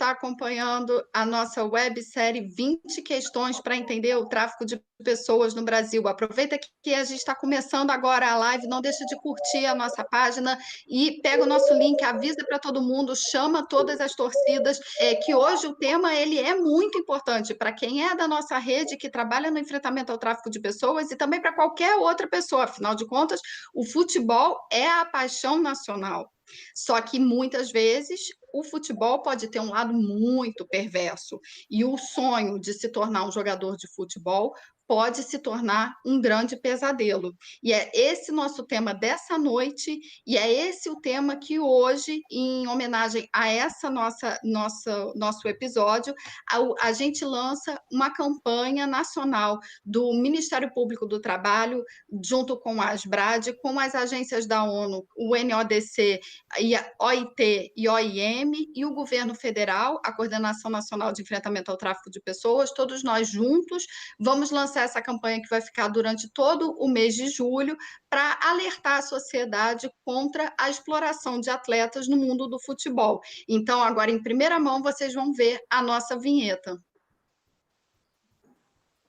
está acompanhando a nossa websérie 20 questões para entender o tráfico de pessoas no Brasil. Aproveita que a gente está começando agora a live, não deixa de curtir a nossa página e pega o nosso link, avisa para todo mundo, chama todas as torcidas, que hoje o tema ele é muito importante para quem é da nossa rede, que trabalha no enfrentamento ao tráfico de pessoas e também para qualquer outra pessoa. Afinal de contas, o futebol é a paixão nacional. Só que muitas vezes o futebol pode ter um lado muito perverso e o sonho de se tornar um jogador de futebol pode se tornar um grande pesadelo. E é esse nosso tema dessa noite e é esse o tema que hoje, em homenagem a essa nosso episódio, a gente lança uma campanha nacional do Ministério Público do Trabalho, junto com a ASBRAD, com as agências da ONU, o NODC, e a OIT e OIM, e o governo federal, a Coordenação Nacional de Enfrentamento ao Tráfico de Pessoas, todos nós juntos, vamos lançar essa campanha que vai ficar durante todo o mês de julho, para alertar a sociedade contra a exploração de atletas no mundo do futebol. Então, agora, em primeira mão, vocês vão ver a nossa vinheta.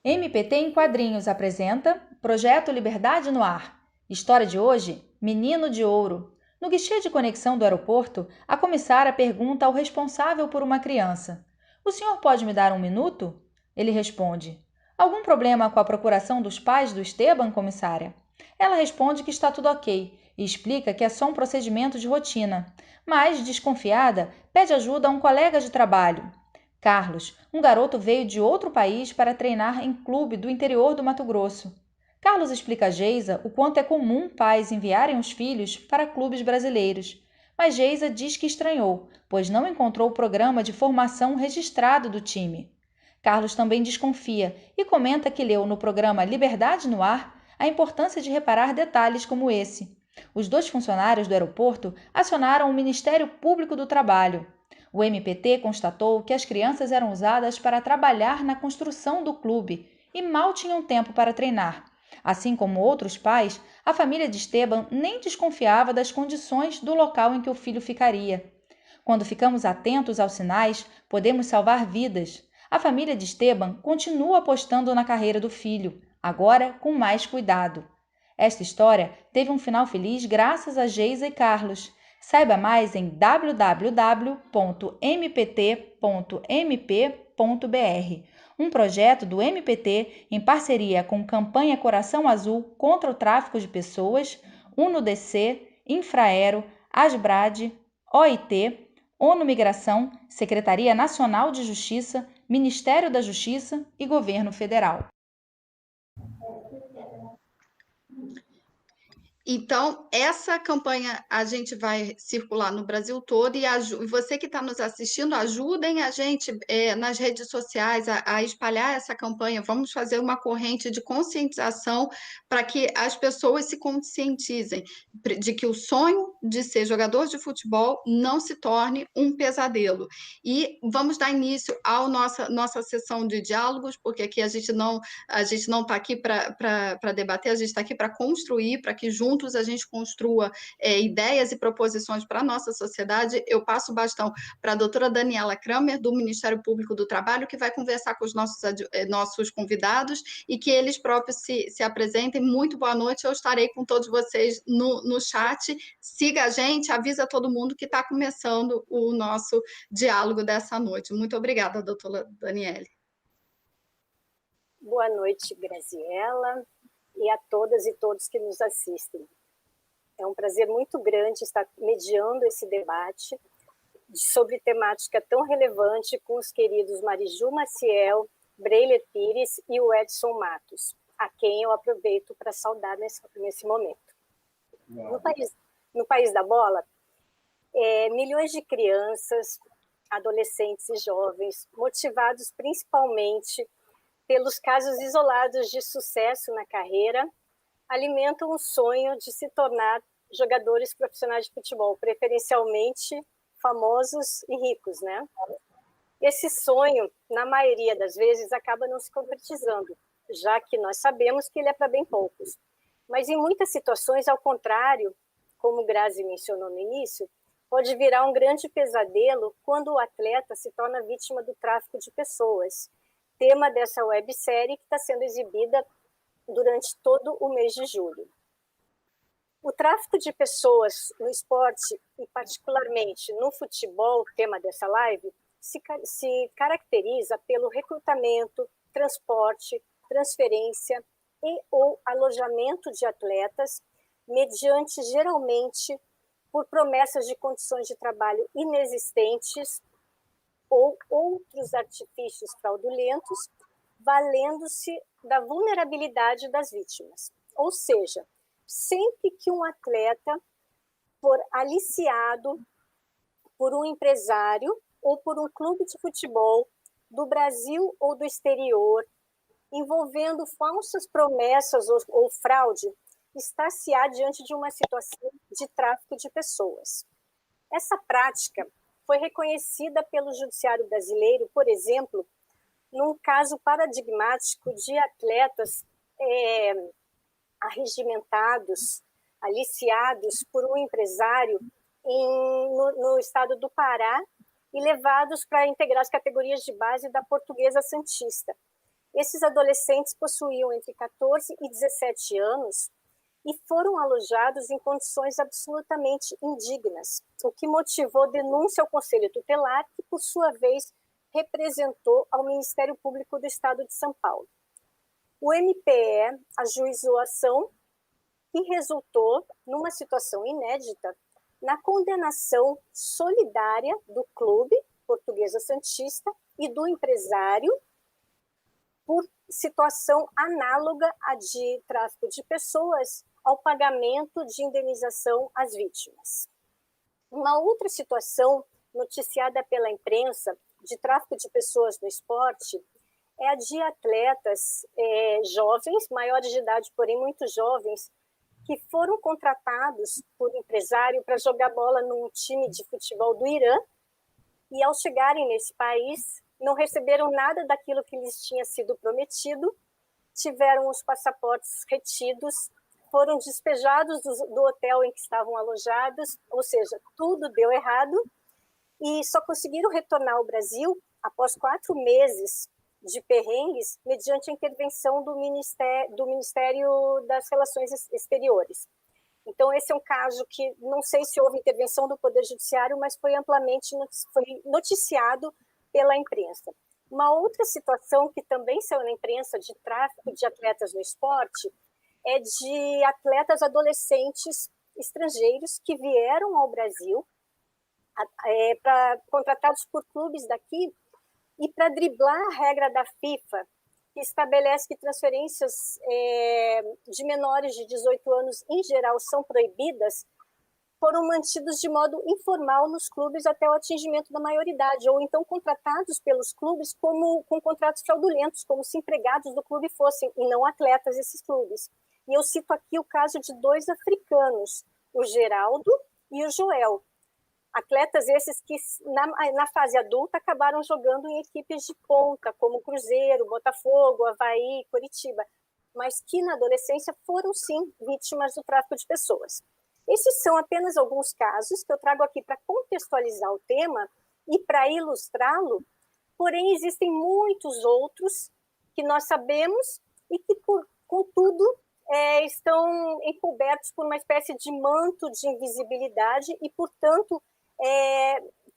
MPT em Quadrinhos apresenta Projeto Liberdade no Ar. História de hoje, Menino de Ouro. No guichê de conexão do aeroporto, a comissária pergunta ao responsável por uma criança: "O senhor pode me dar um minuto?" Ele responde: "Algum problema com a procuração dos pais do Esteban, comissária?" Ela responde que está tudo ok e explica que é só um procedimento de rotina, mas, desconfiada, pede ajuda a um colega de trabalho. Carlos, um garoto, veio de outro país para treinar em clube do interior do Mato Grosso. Carlos explica a Geisa o quanto é comum pais enviarem os filhos para clubes brasileiros, mas Geisa diz que estranhou, pois não encontrou o programa de formação registrado do time. Carlos também desconfia e comenta que leu no programa Liberdade no Ar a importância de reparar detalhes como esse. Os 2 funcionários do aeroporto acionaram o Ministério Público do Trabalho. O MPT constatou que as crianças eram usadas para trabalhar na construção do clube e mal tinham tempo para treinar. Assim como outros pais, a família de Esteban nem desconfiava das condições do local em que o filho ficaria. Quando ficamos atentos aos sinais, podemos salvar vidas. A família de Esteban continua apostando na carreira do filho, agora com mais cuidado. Esta história teve um final feliz graças a Geisa e Carlos. Saiba mais em www.mpt.mp.br, um projeto do MPT em parceria com Campanha Coração Azul contra o Tráfico de Pessoas, UNODC, Infraero, ASBRAD, OIT, ONU Migração, Secretaria Nacional de Justiça, Ministério da Justiça e Governo Federal. Então, essa campanha a gente vai circular no Brasil todo e você que está nos assistindo, ajudem a gente nas redes sociais a espalhar essa campanha. Vamos fazer uma corrente de conscientização para que as pessoas se conscientizem de que o sonho de ser jogador de futebol não se torne um pesadelo. E vamos dar início à nossa sessão de diálogos, porque aqui a gente não está aqui para debater, a gente está aqui para construir, para que juntos a gente construa ideias e proposições para a nossa sociedade. Eu passo o bastão para a doutora Daniela Kramer, do Ministério Público do Trabalho, que vai conversar com os nossos convidados e que eles próprios se apresentem. Muito boa noite, eu estarei com todos vocês no chat. Siga a gente, avisa todo mundo que está começando o nosso diálogo dessa noite. Muito obrigada, doutora Daniele. Boa noite, Graziela, e a todas e todos que nos assistem. É um prazer muito grande estar mediando esse debate sobre temática tão relevante com os queridos Mariju Maciel, Breiler Pires e o Edson Matos, a quem eu aproveito para saudar nesse momento. No país da bola, milhões de crianças, adolescentes e jovens, motivados principalmente pelos casos isolados de sucesso na carreira, alimentam o sonho de se tornar jogadores profissionais de futebol, preferencialmente famosos e ricos, né? Esse sonho, na maioria das vezes, acaba não se concretizando, já que nós sabemos que ele é para bem poucos. Mas em muitas situações, ao contrário, como o Grazi mencionou no início, pode virar um grande pesadelo quando o atleta se torna vítima do tráfico de pessoas, tema dessa websérie que está sendo exibida durante todo o mês de julho. O tráfico de pessoas no esporte, e particularmente no futebol, tema dessa live, se caracteriza pelo recrutamento, transporte, transferência e ou alojamento de atletas, mediante, geralmente, por promessas de condições de trabalho inexistentes ou outros artifícios fraudulentos, valendo-se da vulnerabilidade das vítimas. Ou seja, sempre que um atleta for aliciado por um empresário ou por um clube de futebol do Brasil ou do exterior, envolvendo falsas promessas ou fraude, está-se-á diante de uma situação de tráfico de pessoas. Essa prática foi reconhecida pelo Judiciário brasileiro, por exemplo, num caso paradigmático de atletas arregimentados, aliciados por um empresário no estado do Pará e levados para integrar as categorias de base da Portuguesa Santista. Esses adolescentes possuíam entre 14 e 17 anos e foram alojados em condições absolutamente indignas, o que motivou denúncia ao Conselho Tutelar, que, por sua vez, representou ao Ministério Público do Estado de São Paulo. O MPE ajuizou a ação e resultou numa situação inédita na condenação solidária do clube Portuguesa Santista e do empresário por situação análoga à de tráfico de pessoas ao pagamento de indenização às vítimas. Uma outra situação noticiada pela imprensa de tráfico de pessoas no esporte é a de atletas jovens, maiores de idade, porém muito jovens, que foram contratados por empresário para jogar bola num time de futebol do Irã, e ao chegarem nesse país, não receberam nada daquilo que lhes tinha sido prometido, tiveram os passaportes retidos, foram despejados do hotel em que estavam alojados, ou seja, tudo deu errado, e só conseguiram retornar ao Brasil após 4 meses de perrengues, mediante a intervenção do Ministério das Relações Exteriores. Então, esse é um caso que não sei se houve intervenção do Poder Judiciário, mas foi amplamente noticiado pela imprensa. Uma outra situação que também saiu na imprensa de tráfico de atletas no esporte é de atletas adolescentes estrangeiros que vieram ao Brasil contratados por clubes daqui e para driblar a regra da FIFA, que estabelece que transferências de menores de 18 anos, em geral, são proibidas, foram mantidos de modo informal nos clubes até o atingimento da maioridade, ou então contratados pelos clubes com contratos fraudulentos, como se empregados do clube fossem, e não atletas desses clubes. E eu cito aqui o caso de 2 africanos, o Geraldo e o Joel. Atletas esses que, na fase adulta, acabaram jogando em equipes de ponta, como Cruzeiro, Botafogo, Avaí, Coritiba, mas que na adolescência foram, sim, vítimas do tráfico de pessoas. Esses são apenas alguns casos que eu trago aqui para contextualizar o tema e para ilustrá-lo, porém existem muitos outros que nós sabemos e que, contudo, estão encobertos por uma espécie de manto de invisibilidade e, portanto,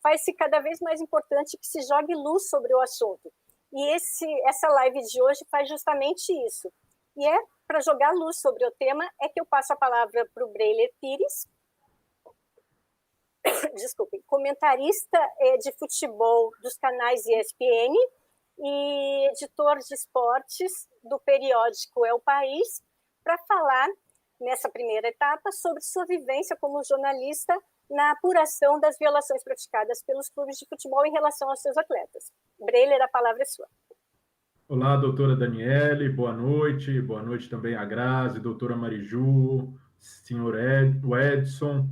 faz-se cada vez mais importante que se jogue luz sobre o assunto. E essa live de hoje faz justamente isso. E para jogar luz sobre o tema, é que eu passo a palavra para o Breiler Pires, desculpem, comentarista de futebol dos canais ESPN e editor de esportes do periódico É o País, para falar, nessa primeira etapa, sobre sua vivência como jornalista na apuração das violações praticadas pelos clubes de futebol em relação aos seus atletas. Breiler, a palavra é sua. Olá, doutora Daniele, boa noite também a Grazi, doutora Mariju, senhor Edson.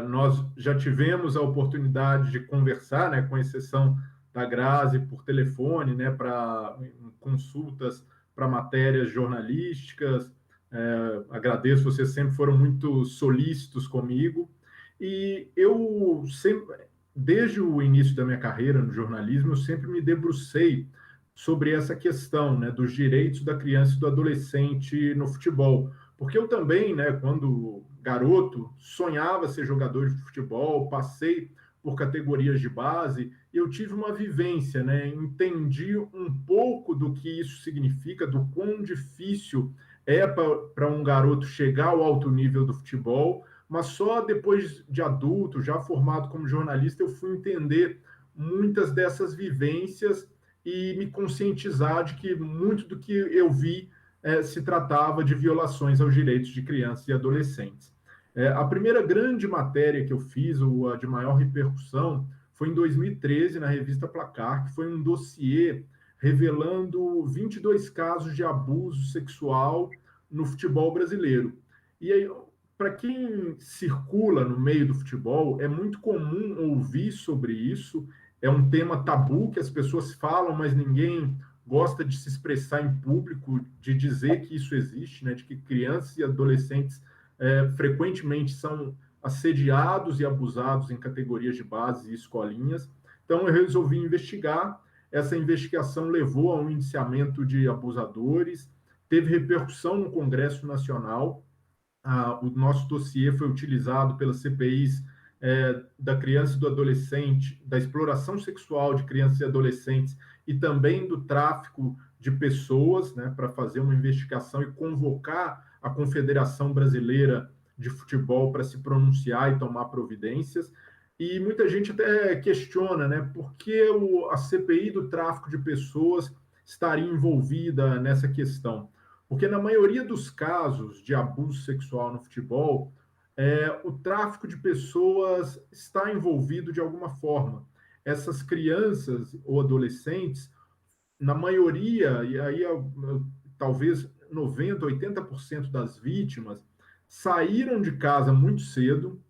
Nós já tivemos a oportunidade de conversar, né, com exceção da Grazi, por telefone, né, para consultas para matérias jornalísticas. Agradeço, vocês sempre foram muito solícitos comigo. E eu sempre, desde o início da minha carreira no jornalismo, eu sempre me debrucei sobre essa questão, né, dos direitos da criança e do adolescente no futebol. Porque eu também, né, quando garoto, sonhava ser jogador de futebol, passei por categorias de base, e eu tive uma vivência, né, entendi um pouco do que isso significa, do quão difícil é para um garoto chegar ao alto nível do futebol, mas só depois de adulto, já formado como jornalista, eu fui entender muitas dessas vivências e me conscientizar de que muito do que eu vi se tratava de violações aos direitos de crianças e adolescentes. A primeira grande matéria que eu fiz, ou a de maior repercussão, foi em 2013, na revista Placar, que foi um dossiê revelando 22 casos de abuso sexual no futebol brasileiro. E aí, para quem circula no meio do futebol, é muito comum ouvir sobre isso. É um tema tabu que as pessoas falam, mas ninguém gosta de se expressar em público, de dizer que isso existe, né? De que crianças e adolescentes frequentemente são assediados e abusados em categorias de base e escolinhas. Então, eu resolvi investigar. Essa investigação levou a um indiciamento de abusadores, teve repercussão no Congresso Nacional. O nosso dossiê foi utilizado pelas CPIs da criança e do adolescente, da exploração sexual de crianças e adolescentes e também do tráfico de pessoas, né, para fazer uma investigação e convocar a Confederação Brasileira de Futebol para se pronunciar e tomar providências. E muita gente até questiona, né, por que a CPI do tráfico de pessoas estaria envolvida nessa questão. Porque na maioria dos casos de abuso sexual no futebol, o tráfico de pessoas está envolvido de alguma forma. Essas crianças ou adolescentes, na maioria, e aí talvez 90%, 80% das vítimas, saíram de casa muito cedo,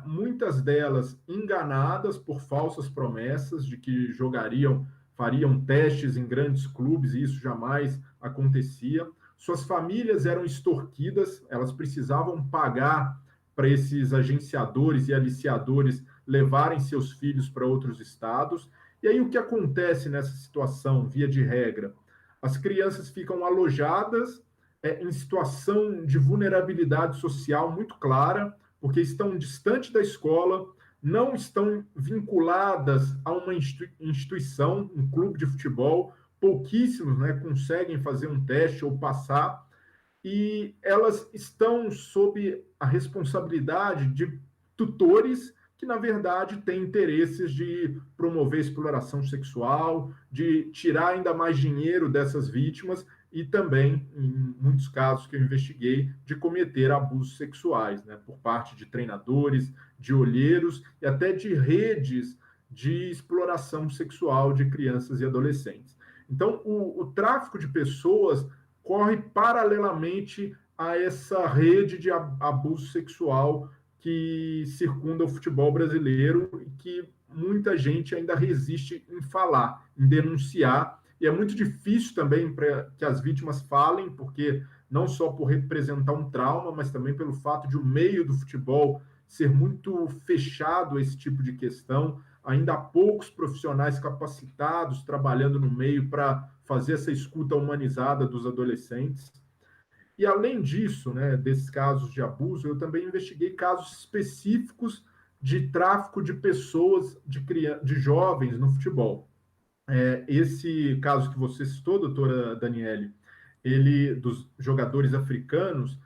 muitas delas enganadas por falsas promessas de que jogariam, fariam testes em grandes clubes, e isso jamais acontecia. Suas famílias eram extorquidas, elas precisavam pagar para esses agenciadores e aliciadores levarem seus filhos para outros estados. E aí o que acontece nessa situação, via de regra? As crianças ficam alojadas em situação de vulnerabilidade social muito clara, porque estão distante da escola, não estão vinculadas a uma instituição, um clube de futebol, pouquíssimos, né, conseguem fazer um teste ou passar, e elas estão sob a responsabilidade de tutores que, na verdade, têm interesses de promover exploração sexual, de tirar ainda mais dinheiro dessas vítimas e também, em muitos casos que eu investiguei, de cometer abusos sexuais, né, por parte de treinadores, de olheiros e até de redes de exploração sexual de crianças e adolescentes. Então, o tráfico de pessoas corre paralelamente a essa rede de abuso sexual que circunda o futebol brasileiro e que muita gente ainda resiste em falar, em denunciar. E é muito difícil também para que as vítimas falem, porque não só por representar um trauma, mas também pelo fato de o meio do futebol ser muito fechado a esse tipo de questão. Ainda há poucos profissionais capacitados trabalhando no meio para fazer essa escuta humanizada dos adolescentes. E, além disso, né, desses casos de abuso, eu também investiguei casos específicos de tráfico de pessoas, de jovens no futebol. Esse caso que você citou, doutora Daniele, ele dos jogadores africanos,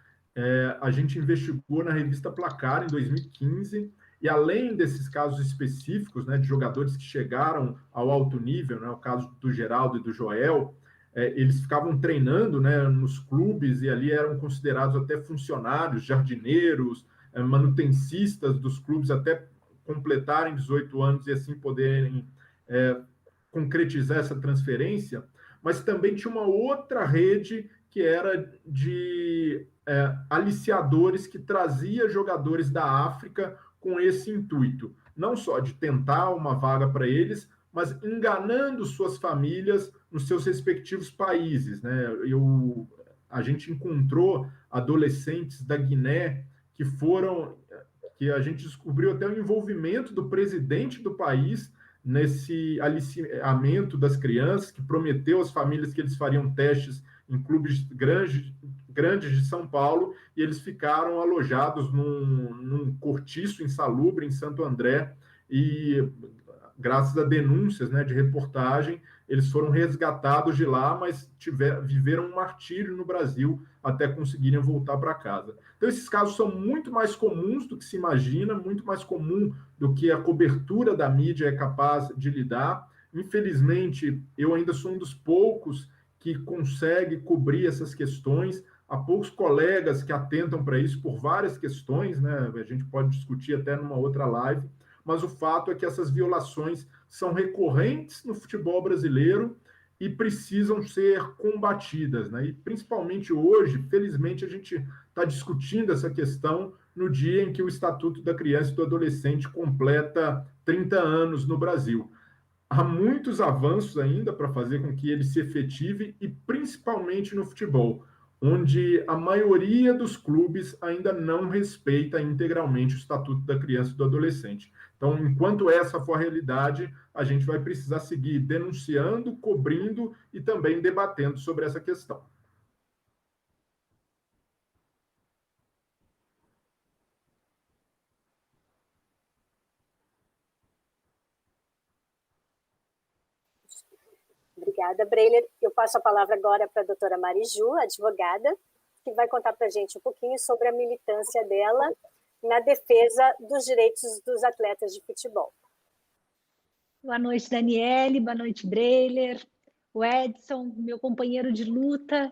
a gente investigou na revista Placar em 2015, e além desses casos específicos, né, de jogadores que chegaram ao alto nível, né, o caso do Geraldo e do Joel, eles ficavam treinando, né, nos clubes e ali eram considerados até funcionários, jardineiros, manutencistas dos clubes até completarem 18 anos e assim poderem concretizar essa transferência, mas também tinha uma outra rede que era de aliciadores que trazia jogadores da África com esse intuito, não só de tentar uma vaga para eles, mas enganando suas famílias nos seus respectivos países, né? A gente encontrou adolescentes da Guiné que que a gente descobriu até o envolvimento do presidente do país nesse aliciamento das crianças, que prometeu às famílias que eles fariam testes em clubes grandes de São Paulo, e eles ficaram alojados num cortiço insalubre em Santo André, e graças a denúncias, né, de reportagem, eles foram resgatados de lá, mas viveram um martírio no Brasil até conseguirem voltar para casa. Então, esses casos são muito mais comuns do que se imagina, muito mais comum do que a cobertura da mídia é capaz de lidar. Infelizmente, eu ainda sou um dos poucos que consegue cobrir essas questões. Há poucos colegas que atentam para isso por várias questões, né? A gente pode discutir até numa outra live, mas o fato é que essas violações são recorrentes no futebol brasileiro e precisam ser combatidas, né? E principalmente hoje, felizmente, a gente está discutindo essa questão no dia em que o Estatuto da Criança e do Adolescente completa 30 anos no Brasil. Há muitos avanços ainda para fazer com que ele se efetive, e principalmente no futebol, onde a maioria dos clubes ainda não respeita integralmente o Estatuto da Criança e do Adolescente. Então, enquanto essa for a realidade, a gente vai precisar seguir denunciando, cobrindo e também debatendo sobre essa questão. Obrigada, Breiler. Eu passo a palavra agora para a doutora Mariju, advogada, que vai contar para a gente um pouquinho sobre a militância dela na defesa dos direitos dos atletas de futebol. Boa noite, Daniele. Boa noite, Breiler, o Edson, meu companheiro de luta.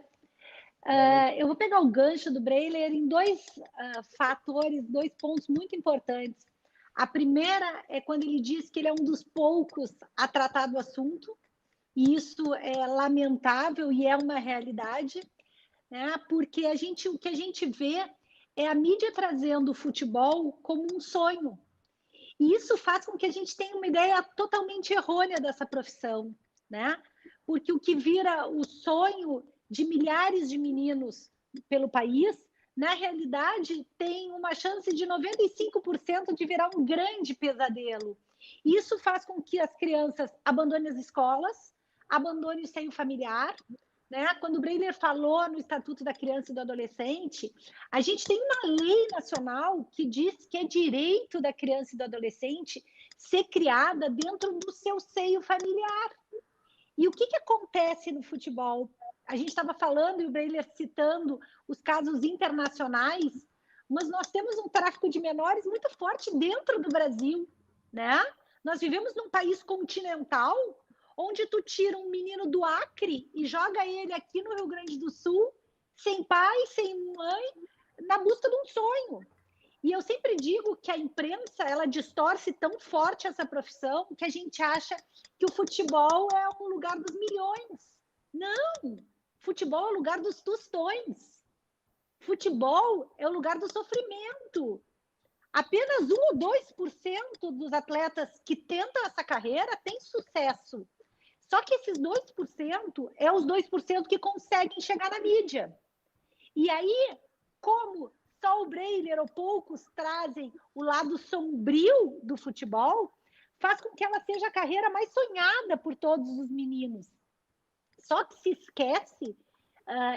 Eu vou pegar o gancho do Breiler em dois fatores, dois pontos muito importantes. A primeira é quando ele diz que ele é um dos poucos a tratar do assunto, e isso é lamentável e é uma realidade, né? Porque o que a gente vê é a mídia trazendo o futebol como um sonho. E isso faz com que a gente tenha uma ideia totalmente errônea dessa profissão, né? Porque o que vira o sonho de milhares de meninos pelo país, na realidade, tem uma chance de 95% de virar um grande pesadelo. Isso faz com que as crianças abandonem as escolas, abandonem o seio familiar, né? Quando o Breiler falou no Estatuto da Criança e do Adolescente, a gente tem uma lei nacional que diz que é direito da criança e do adolescente ser criada dentro do seu seio familiar. E o que acontece no futebol? A gente estava falando, e o Breiler citando os casos internacionais, mas nós temos um tráfico de menores muito forte dentro do Brasil, né? Nós vivemos num país continental, onde tu tira um menino do Acre e joga ele aqui no Rio Grande do Sul, sem pai, sem mãe, na busca de um sonho. E eu sempre digo que a imprensa, ela distorce tão forte essa profissão que a gente acha que o futebol é um lugar dos milhões. Não! Futebol é o lugar dos tostões. Futebol é o lugar do sofrimento. Apenas 1 ou 2% dos atletas que tentam essa carreira têm sucesso. Só que esses 2% é os 2% que conseguem chegar na mídia. E aí, como só o Breiler ou poucos trazem o lado sombrio do futebol, faz com que ela seja a carreira mais sonhada por todos os meninos. Só que se esquece,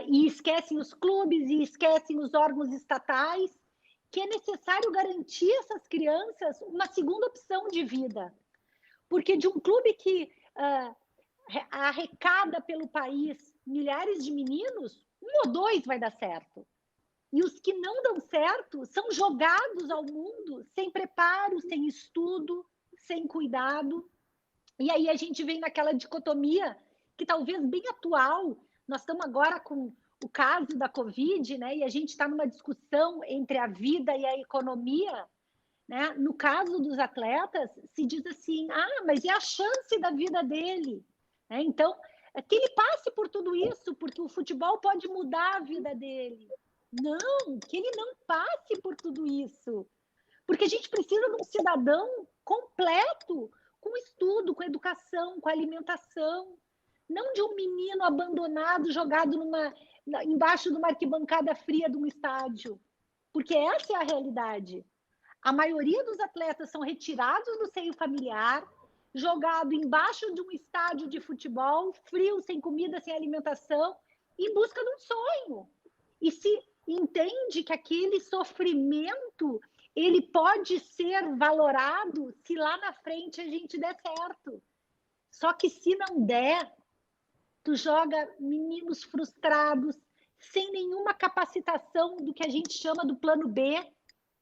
e esquecem os clubes, e esquecem os órgãos estatais, que é necessário garantir a essas crianças uma segunda opção de vida. Porque de um clube que arrecada pelo país milhares de meninos, 1 ou 2 vai dar certo. E os que não dão certo são jogados ao mundo sem preparo, sem estudo, sem cuidado. E aí a gente vem naquela dicotomia que talvez bem atual. Nós estamos agora com o caso da Covid, né? E a gente está numa discussão entre a vida e a economia, né? No caso dos atletas, se diz assim, mas é a chance da vida dele. Né? Então, que ele passe por tudo isso, porque o futebol pode mudar a vida dele. Não, que ele não passe por tudo isso. Porque a gente precisa de um cidadão completo, com estudo, com educação, com alimentação. Não de um menino abandonado, jogado embaixo de uma arquibancada fria de um estádio. Porque essa é a realidade. A maioria dos atletas são retirados do seio familiar, jogado embaixo de um estádio de futebol, frio, sem comida, sem alimentação, em busca de um sonho. E se entende que aquele sofrimento ele pode ser valorado se lá na frente a gente der certo. Só que se não der, tu joga meninos frustrados, sem nenhuma capacitação do que a gente chama do plano B,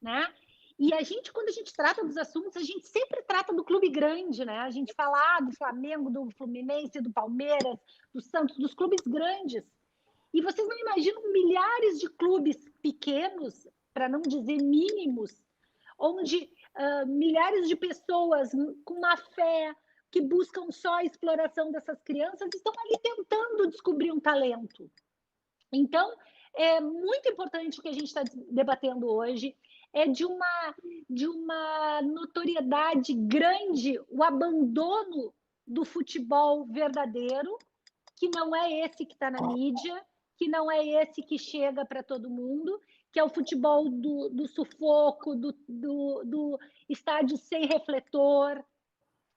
né? E a gente, quando a gente trata dos assuntos, a gente sempre trata do clube grande, né? A gente fala do Flamengo, do Fluminense, do Palmeiras, do Santos, dos clubes grandes. E vocês não imaginam milhares de clubes pequenos, para não dizer mínimos, onde milhares de pessoas com má fé, que buscam só a exploração dessas crianças, estão ali tentando descobrir um talento. Então, é muito importante o que a gente está debatendo hoje, é de uma notoriedade grande o abandono do futebol verdadeiro, que não é esse que está na mídia, que não é esse que chega para todo mundo, que é o futebol do sufoco, do estádio sem refletor,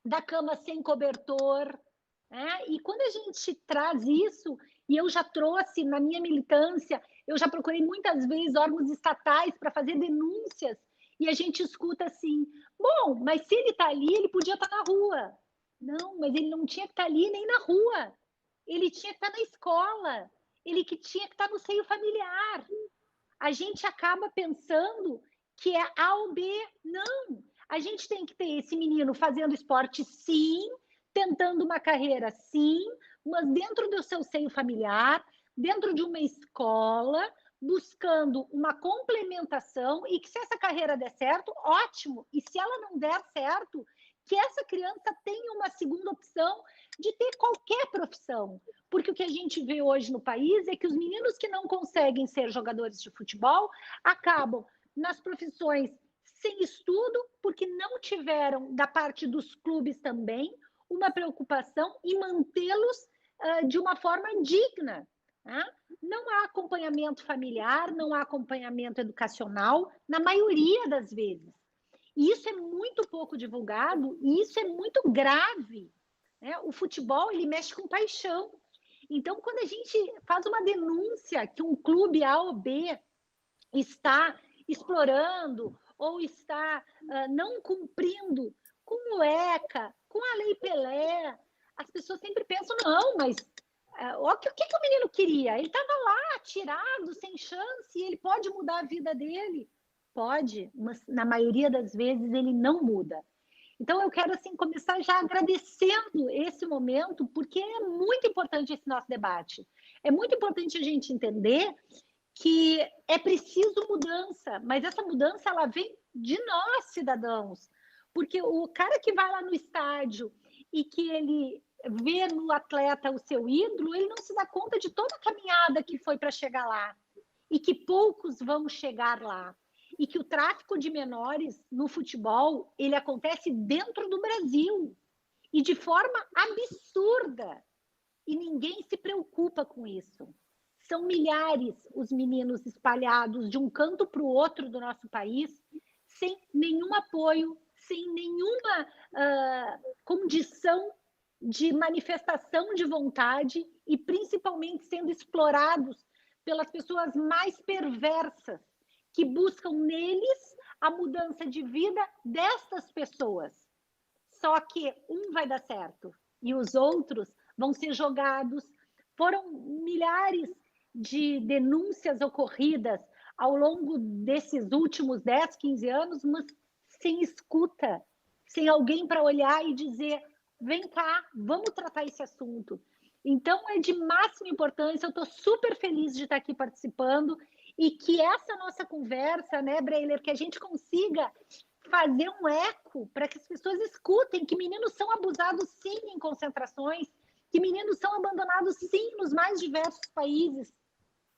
da cama sem cobertor. Né? E quando a gente traz isso, e eu já trouxe na minha militância, eu já procurei muitas vezes órgãos estatais para fazer denúncias, e a gente escuta assim, bom, mas se ele está ali, ele podia estar na rua. Não, mas ele não tinha que estar ali nem na rua. Ele tinha que estar na escola. Ele que tinha que estar no seio familiar. A gente acaba pensando que é A ou B. Não. A gente tem que ter esse menino fazendo esporte, sim, tentando uma carreira, sim, mas dentro do seu seio familiar, dentro de uma escola, buscando uma complementação, e que se essa carreira der certo, ótimo. E se ela não der certo, que essa criança tenha uma segunda opção de ter qualquer profissão. Porque o que a gente vê hoje no país é que os meninos que não conseguem ser jogadores de futebol acabam nas profissões sem estudo, porque não tiveram, da parte dos clubes também, uma preocupação em mantê-los de uma forma digna. Né? Não há acompanhamento familiar, não há acompanhamento educacional, na maioria das vezes. E isso é muito pouco divulgado e isso é muito grave. Né? O futebol, ele mexe com paixão. Então, quando a gente faz uma denúncia que um clube A ou B está explorando ou está não cumprindo com o ECA, com a Lei Pelé, as pessoas sempre pensam, não, mas o que o menino queria? Ele estava lá, tirado, sem chance, e ele pode mudar a vida dele? Pode, mas na maioria das vezes ele não muda. Então, eu quero assim, começar já agradecendo esse momento, porque é muito importante esse nosso debate. É muito importante a gente entender que é preciso mudança, mas essa mudança ela vem de nós, cidadãos. Porque o cara que vai lá no estádio e que ele vê no atleta o seu ídolo, ele não se dá conta de toda a caminhada que foi para chegar lá. E que poucos vão chegar lá. E que o tráfico de menores no futebol, ele acontece dentro do Brasil. E de forma absurda. E ninguém se preocupa com isso. São milhares os meninos espalhados de um canto para o outro do nosso país, sem nenhum apoio, sem nenhuma condição de manifestação de vontade e principalmente sendo explorados pelas pessoas mais perversas, que buscam neles a mudança de vida destas pessoas. Só que um vai dar certo e os outros vão ser jogados. Foram milhares de denúncias ocorridas ao longo desses últimos 10, 15 anos, mas sem escuta, sem alguém para olhar e dizer, vem cá, vamos tratar esse assunto. Então, é de máxima importância, eu estou super feliz de estar aqui participando e que essa nossa conversa, né, Breiler, que a gente consiga fazer um eco para que as pessoas escutem que meninos são abusados, sim, em concentrações, que meninos são abandonados, sim, nos mais diversos países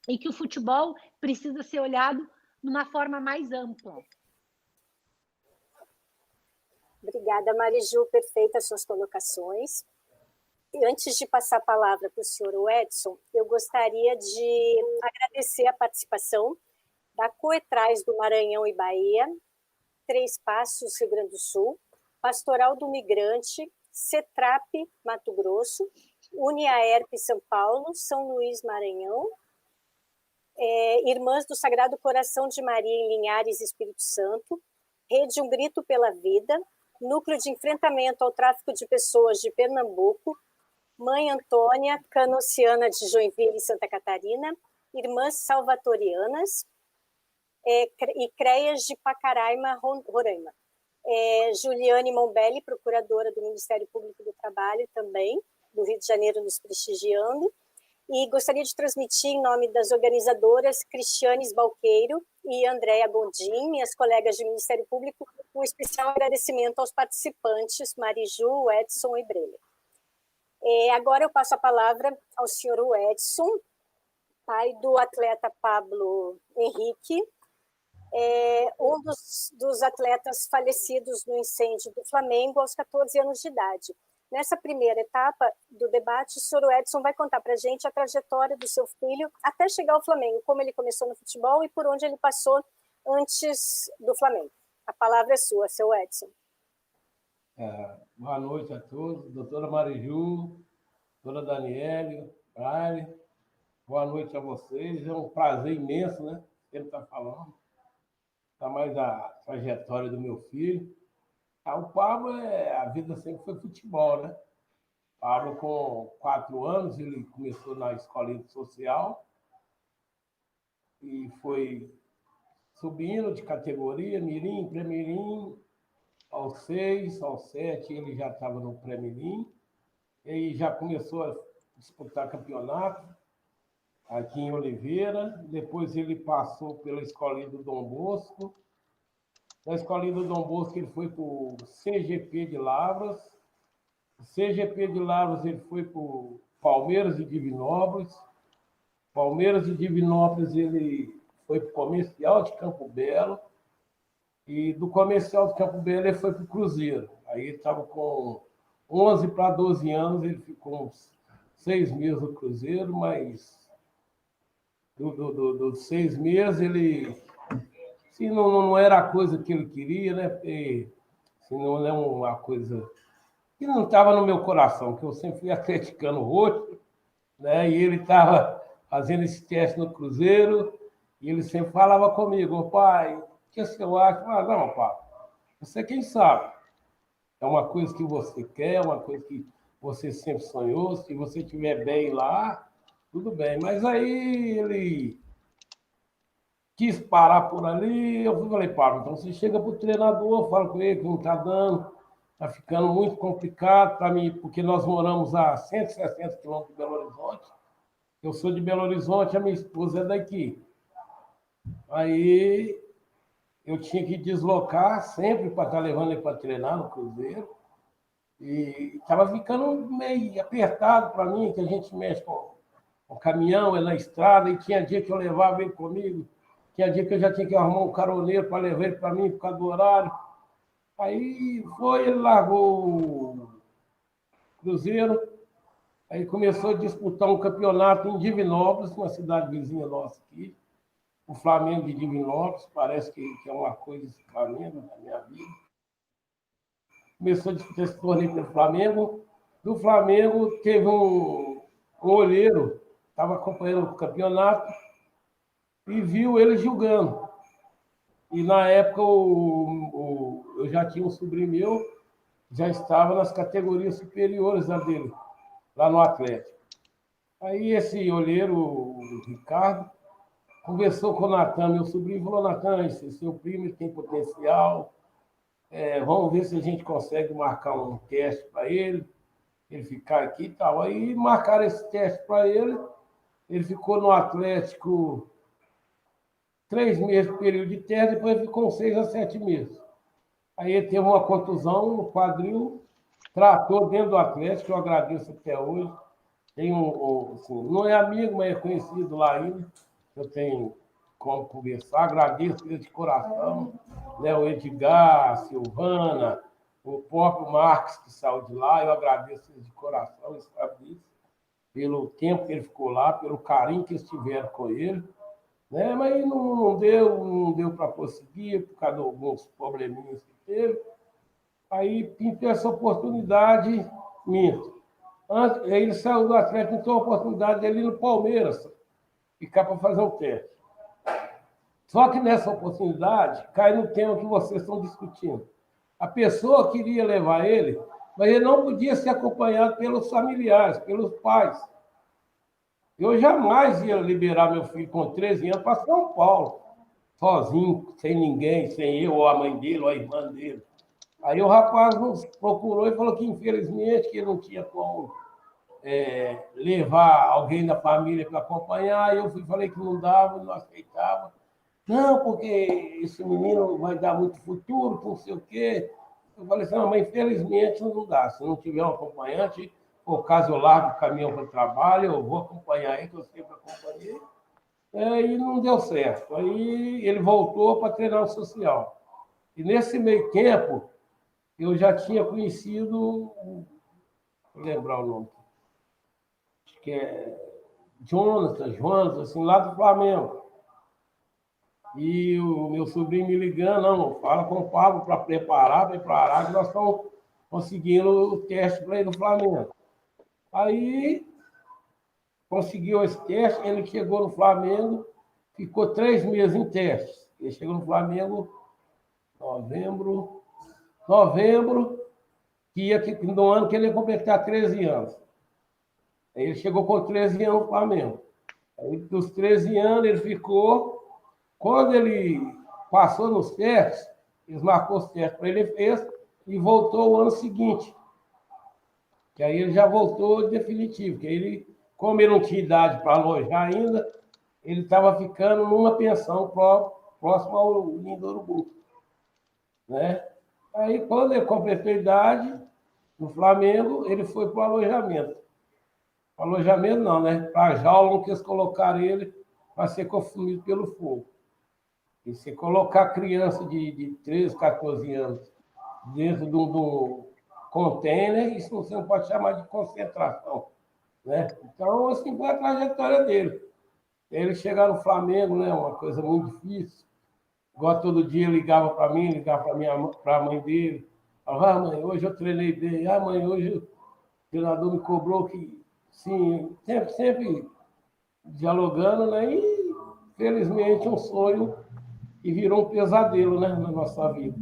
e que o futebol precisa ser olhado de uma forma mais ampla. Obrigada, Mariju, perfeitas suas colocações. E antes de passar a palavra para o senhor Edson, eu gostaria de agradecer a participação da Coetrais do Maranhão e Bahia, Três Passos, Rio Grande do Sul, Pastoral do Migrante, CETRAP, Mato Grosso, Uniaerp, São Paulo, São Luís, Maranhão, Irmãs do Sagrado Coração de Maria em Linhares, Espírito Santo, Rede Um Grito pela Vida, Núcleo de Enfrentamento ao Tráfico de Pessoas de Pernambuco, Mãe Antônia, Canossiana de Joinville, Santa Catarina, Irmãs Salvatorianas e CREAS de Pacaraima, Roraima. Juliane Mombelli, procuradora do Ministério Público do Trabalho também, do Rio de Janeiro, nos prestigiando. E gostaria de transmitir, em nome das organizadoras Cristiane Balqueiro e Andréa Gondim, minhas colegas de Ministério Público, um especial agradecimento aos participantes, Mariju, Edson e Breler. Agora eu passo a palavra ao senhor Edson, pai do atleta Pablo Henrique, um dos atletas falecidos no incêndio do Flamengo aos 14 anos de idade. Nessa primeira etapa do debate, o senhor Edson vai contar para a gente a trajetória do seu filho até chegar ao Flamengo, como ele começou no futebol e por onde ele passou antes do Flamengo. A palavra é sua, seu Edson. Boa noite a todos, doutora Mariju, doutora Daniele, Braille, boa noite a vocês. É um prazer imenso, né? Sempre estar falando. Está mais a trajetória do meu filho. O Pablo, a vida sempre foi futebol, né? Pablo, com 4 anos, ele começou na escolinha social e foi subindo de categoria, mirim, pré-mirim, aos 6, aos 7, ele já estava no pré-mirim, e já começou a disputar campeonato aqui em Oliveira. Depois ele passou pela escolinha do Dom Bosco. Na escolinha do Dom Bosco, ele foi para o CGP de Lavras. O CGP de Lavras, ele foi para o Palmeiras de Divinópolis. Palmeiras de Divinópolis, ele foi para o Comercial de Campo Belo. E do Comercial de Campo Belo, ele foi para o Cruzeiro. Aí ele estava com 11 para 12 anos, ele ficou uns 6 meses no Cruzeiro, mas dos 6 meses, ele... Se não era a coisa que ele queria, né? Porque, se não é uma coisa que não estava no meu coração, que eu sempre fui atleticano roxo, né? E ele estava fazendo esse teste no Cruzeiro, e ele sempre falava comigo: pai, o que você acha? Não, pai, você quem sabe. É uma coisa que você quer, é uma coisa que você sempre sonhou. Se você estiver bem lá, tudo bem. Mas aí ele quis parar por ali, eu falei: Pablo, então você chega para o treinador, fala com ele que não está dando, está ficando muito complicado para mim, porque nós moramos a 160 quilômetros de Belo Horizonte, eu sou de Belo Horizonte, a minha esposa é daqui. Aí eu tinha que deslocar sempre para estar levando ele para treinar no Cruzeiro, e estava ficando meio apertado para mim, que a gente mexe com o caminhão, é na estrada, e tinha dia que eu levava ele comigo, tinha dia que eu já tinha que arrumar um caroneiro para levar ele para mim por causa do horário. Aí ele largou o Cruzeiro, aí começou a disputar um campeonato em Divinópolis, uma cidade vizinha nossa aqui, o Flamengo de Divinópolis, parece que é uma coisa esse Flamengo na minha vida. Começou a disputar esse torneio pelo Flamengo. Do Flamengo teve um olheiro, estava acompanhando o campeonato, e viu ele jogando. E, na época, eu já tinha um sobrinho meu, já estava nas categorias superiores a dele, lá no Atlético. Aí esse olheiro, o Ricardo, conversou com o Natan, meu sobrinho, e falou: Natan, esse seu primo ele tem potencial, vamos ver se a gente consegue marcar um teste para ele ficar aqui e tal. Aí marcaram esse teste para ele ficou no Atlético 3 meses de período de teste, depois ficou 6 a 7 meses. Aí ele teve uma contusão no quadril, tratou dentro do Atlético, eu agradeço até hoje. Tem assim, não é amigo, mas é conhecido lá ainda. Eu tenho como conversar, agradeço ele de coração. Né? O Edgar, a Silvana, o próprio Marcos, que saiu de lá, eu agradeço ele de coração, ele sabe disso, pelo tempo que ele ficou lá, pelo carinho que eles tiveram com ele. né? Mas não deu para conseguir, por causa de alguns probleminhas que teve. Aí pintou essa oportunidade, minto. Antes, ele saiu do Atlético, pintou a oportunidade dele ir no Palmeiras, ficar para fazer um teste. Só que nessa oportunidade, cai no tema que vocês estão discutindo. A pessoa queria levar ele, mas ele não podia ser acompanhado pelos familiares, pelos pais. Eu jamais ia liberar meu filho com 13 anos para São Paulo, sozinho, sem ninguém, sem eu, ou a mãe dele, ou a irmã dele. Aí o rapaz nos procurou e falou que, infelizmente, que ele não tinha como levar alguém da família para acompanhar. Eu falei que não dava, não aceitava. Não, porque esse menino vai dar muito futuro, não sei o quê. Eu falei assim, não, mas infelizmente não dá. Se não tiver um acompanhante, por caso eu largo o caminhão para o trabalho, eu vou acompanhar ele, que eu sempre acompanhei. E não deu certo. Aí ele voltou para treinar o social. E nesse meio tempo, eu já tinha conhecido, vou lembrar o nome, acho que é Jonas, assim, lá do Flamengo. E o meu sobrinho me ligando, não, fala com o Pablo para preparar, que nós estamos conseguindo o teste para ir no Flamengo. Aí conseguiu esse teste, ele chegou no Flamengo, ficou 3 meses em teste. Ele chegou no Flamengo novembro, no ano que ele ia completar 13 anos. Aí ele chegou com 13 anos no Flamengo. Aí, dos 13 anos, ele ficou. Quando ele passou nos testes, eles marcou os testes para ele, fez e voltou o ano seguinte. Que aí ele já voltou definitivo. Que ele, como ele não tinha idade para alojar ainda, ele estava ficando numa pensão próxima ao Ninho do Urubu, né? Aí, quando ele completou a idade, no Flamengo, ele foi para o alojamento. Alojamento não, né? Para a jaula onde eles colocaram ele para ser consumido pelo fogo. E se colocar criança de 13, 14 anos dentro de um container, isso você não pode chamar de concentração, né? Então, assim foi a trajetória dele. Ele chegar no Flamengo, né? Uma coisa muito difícil. Igual todo dia ligava para mim, ligava para a mãe dele. Falava, mãe, hoje eu treinei bem. Mãe, hoje o treinador me cobrou que... Sim, sempre dialogando, né? E, felizmente, um sonho que virou um pesadelo, né, na nossa vida.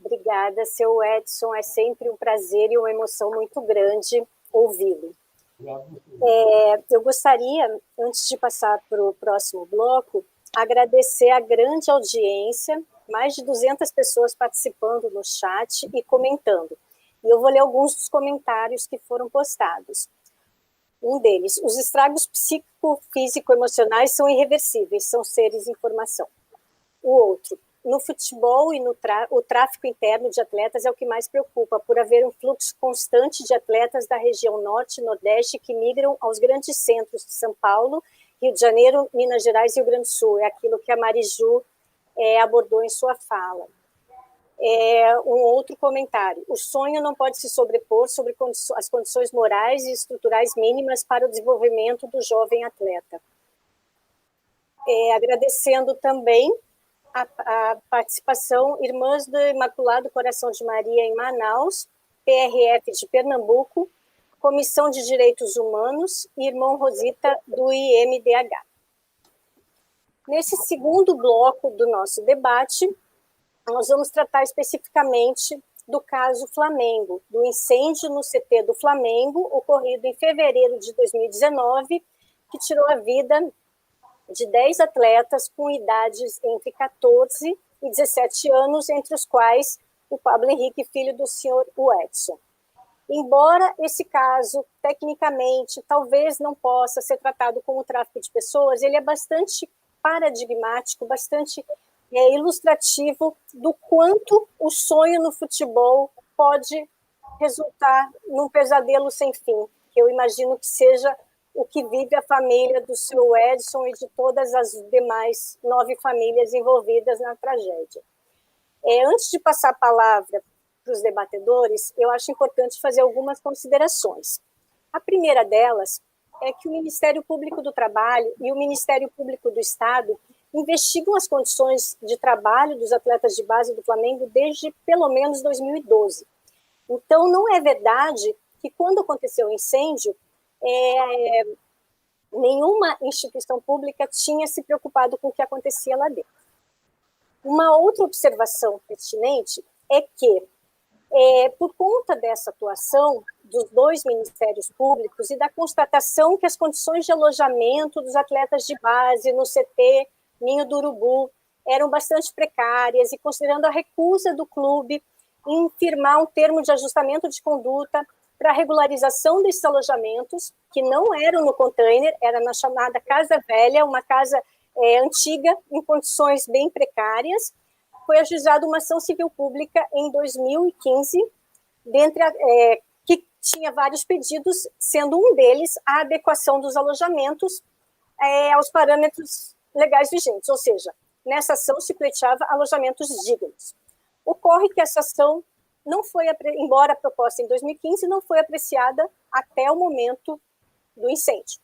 Obrigada, seu Edson. É sempre um prazer e uma emoção muito grande ouvi-lo. Eu gostaria, antes de passar para o próximo bloco, agradecer a grande audiência, mais de 200 pessoas participando no chat e comentando. E eu vou ler alguns dos comentários que foram postados. Um deles, os estragos psico-físico-emocionais são irreversíveis, são seres em formação. O outro, no futebol e o tráfico interno de atletas é o que mais preocupa, por haver um fluxo constante de atletas da região norte e nordeste que migram aos grandes centros de São Paulo, Rio de Janeiro, Minas Gerais e Rio Grande do Sul. É aquilo que a Mariju abordou em sua fala. Um outro comentário. O sonho não pode se sobrepor sobre as condições morais e estruturais mínimas para o desenvolvimento do jovem atleta. Agradecendo também a participação Irmãs do Imaculado Coração de Maria em Manaus, PRF de Pernambuco, Comissão de Direitos Humanos e Irmão Rosita do IMDH. Nesse segundo bloco do nosso debate, nós vamos tratar especificamente do caso Flamengo, do incêndio no CT do Flamengo, ocorrido em fevereiro de 2019, que tirou a vida de 10 atletas com idades entre 14 e 17 anos, entre os quais o Pablo Henrique, filho do senhor Edson. Embora esse caso, tecnicamente, talvez não possa ser tratado como tráfico de pessoas, ele é bastante paradigmático, bastante ilustrativo do quanto o sonho no futebol pode resultar num pesadelo sem fim, que eu imagino que seja o que vive a família do seu Edson e de todas as demais 9 famílias envolvidas na tragédia. Antes de passar a palavra para os debatedores, eu acho importante fazer algumas considerações. A primeira delas é que o Ministério Público do Trabalho e o Ministério Público do Estado investigam as condições de trabalho dos atletas de base do Flamengo desde pelo menos 2012. Então, não é verdade que quando aconteceu o incêndio, nenhuma instituição pública tinha se preocupado com o que acontecia lá dentro. Uma outra observação pertinente é que, por conta dessa atuação dos dois ministérios públicos e da constatação que as condições de alojamento dos atletas de base no CT Ninho do Urubu eram bastante precárias, e considerando a recusa do clube em firmar um termo de ajustamento de conduta para a regularização desses alojamentos, que não eram no container, era na chamada Casa Velha, uma casa antiga, em condições bem precárias, foi ajuizada uma ação civil pública em 2015, que tinha vários pedidos, sendo um deles a adequação dos alojamentos aos parâmetros legais vigentes, ou seja, nessa ação se pleiteava alojamentos dignos. Ocorre que essa ação não foi, embora proposta em 2015, não foi apreciada até o momento do incêndio.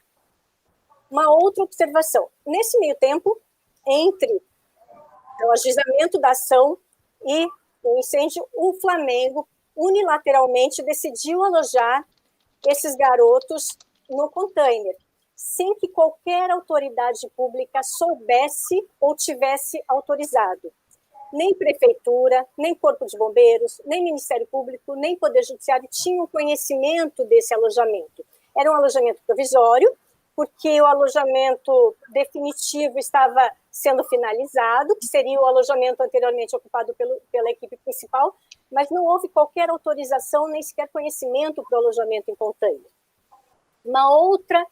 Uma outra observação, nesse meio tempo, entre o ajuizamento da ação e o incêndio, o Flamengo unilateralmente decidiu alojar esses garotos no container, sem que qualquer autoridade pública soubesse ou tivesse autorizado. Nem prefeitura, nem Corpo de Bombeiros, nem Ministério Público, nem Poder Judiciário tinham conhecimento desse alojamento. Era um alojamento provisório, porque o alojamento definitivo estava sendo finalizado, que seria o alojamento anteriormente ocupado pela equipe principal, mas não houve qualquer autorização, nem sequer conhecimento para o alojamento em container. Uma outra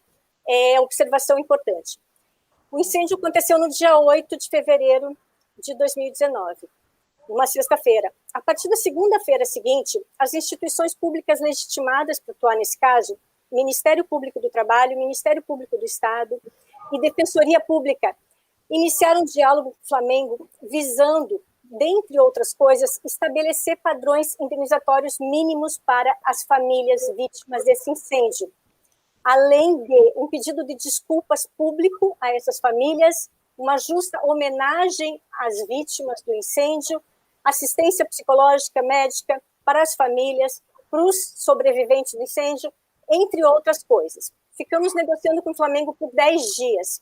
observação importante. O incêndio aconteceu no dia 8 de fevereiro de 2019, uma sexta-feira. A partir da segunda-feira seguinte, as instituições públicas legitimadas para atuar nesse caso, Ministério Público do Trabalho, Ministério Público do Estado e Defensoria Pública, iniciaram um diálogo com o Flamengo visando, dentre outras coisas, estabelecer padrões indenizatórios mínimos para as famílias vítimas desse incêndio, além de um pedido de desculpas público a essas famílias, uma justa homenagem às vítimas do incêndio, assistência psicológica, médica para as famílias, para os sobreviventes do incêndio, entre outras coisas. Ficamos negociando com o Flamengo por 10 dias.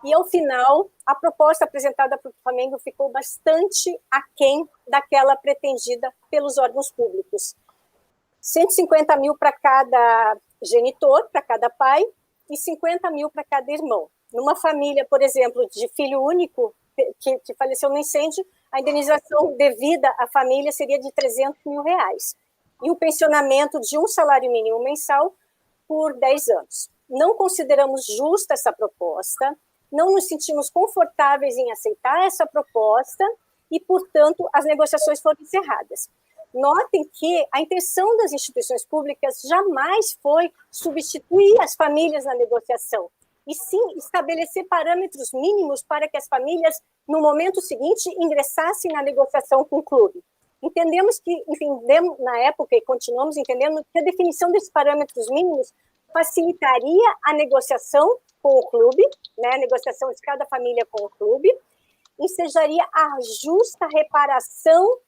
E, ao final, a proposta apresentada para o Flamengo ficou bastante aquém daquela pretendida pelos órgãos públicos. 150 mil para cada genitor, para cada pai, e 50 mil para cada irmão. Numa família, por exemplo, de filho único que faleceu no incêndio, a indenização devida à família seria de 300 mil reais. E o pensionamento de um salário mínimo mensal por 10 anos. Não consideramos justa essa proposta, não nos sentimos confortáveis em aceitar essa proposta e, portanto, as negociações foram encerradas. Notem que a intenção das instituições públicas jamais foi substituir as famílias na negociação, e sim estabelecer parâmetros mínimos para que as famílias, no momento seguinte, ingressassem na negociação com o clube. Entendemos na época, e continuamos entendendo, que a definição desses parâmetros mínimos facilitaria a negociação com o clube, né, a negociação de cada família com o clube, ensejaria a justa reparação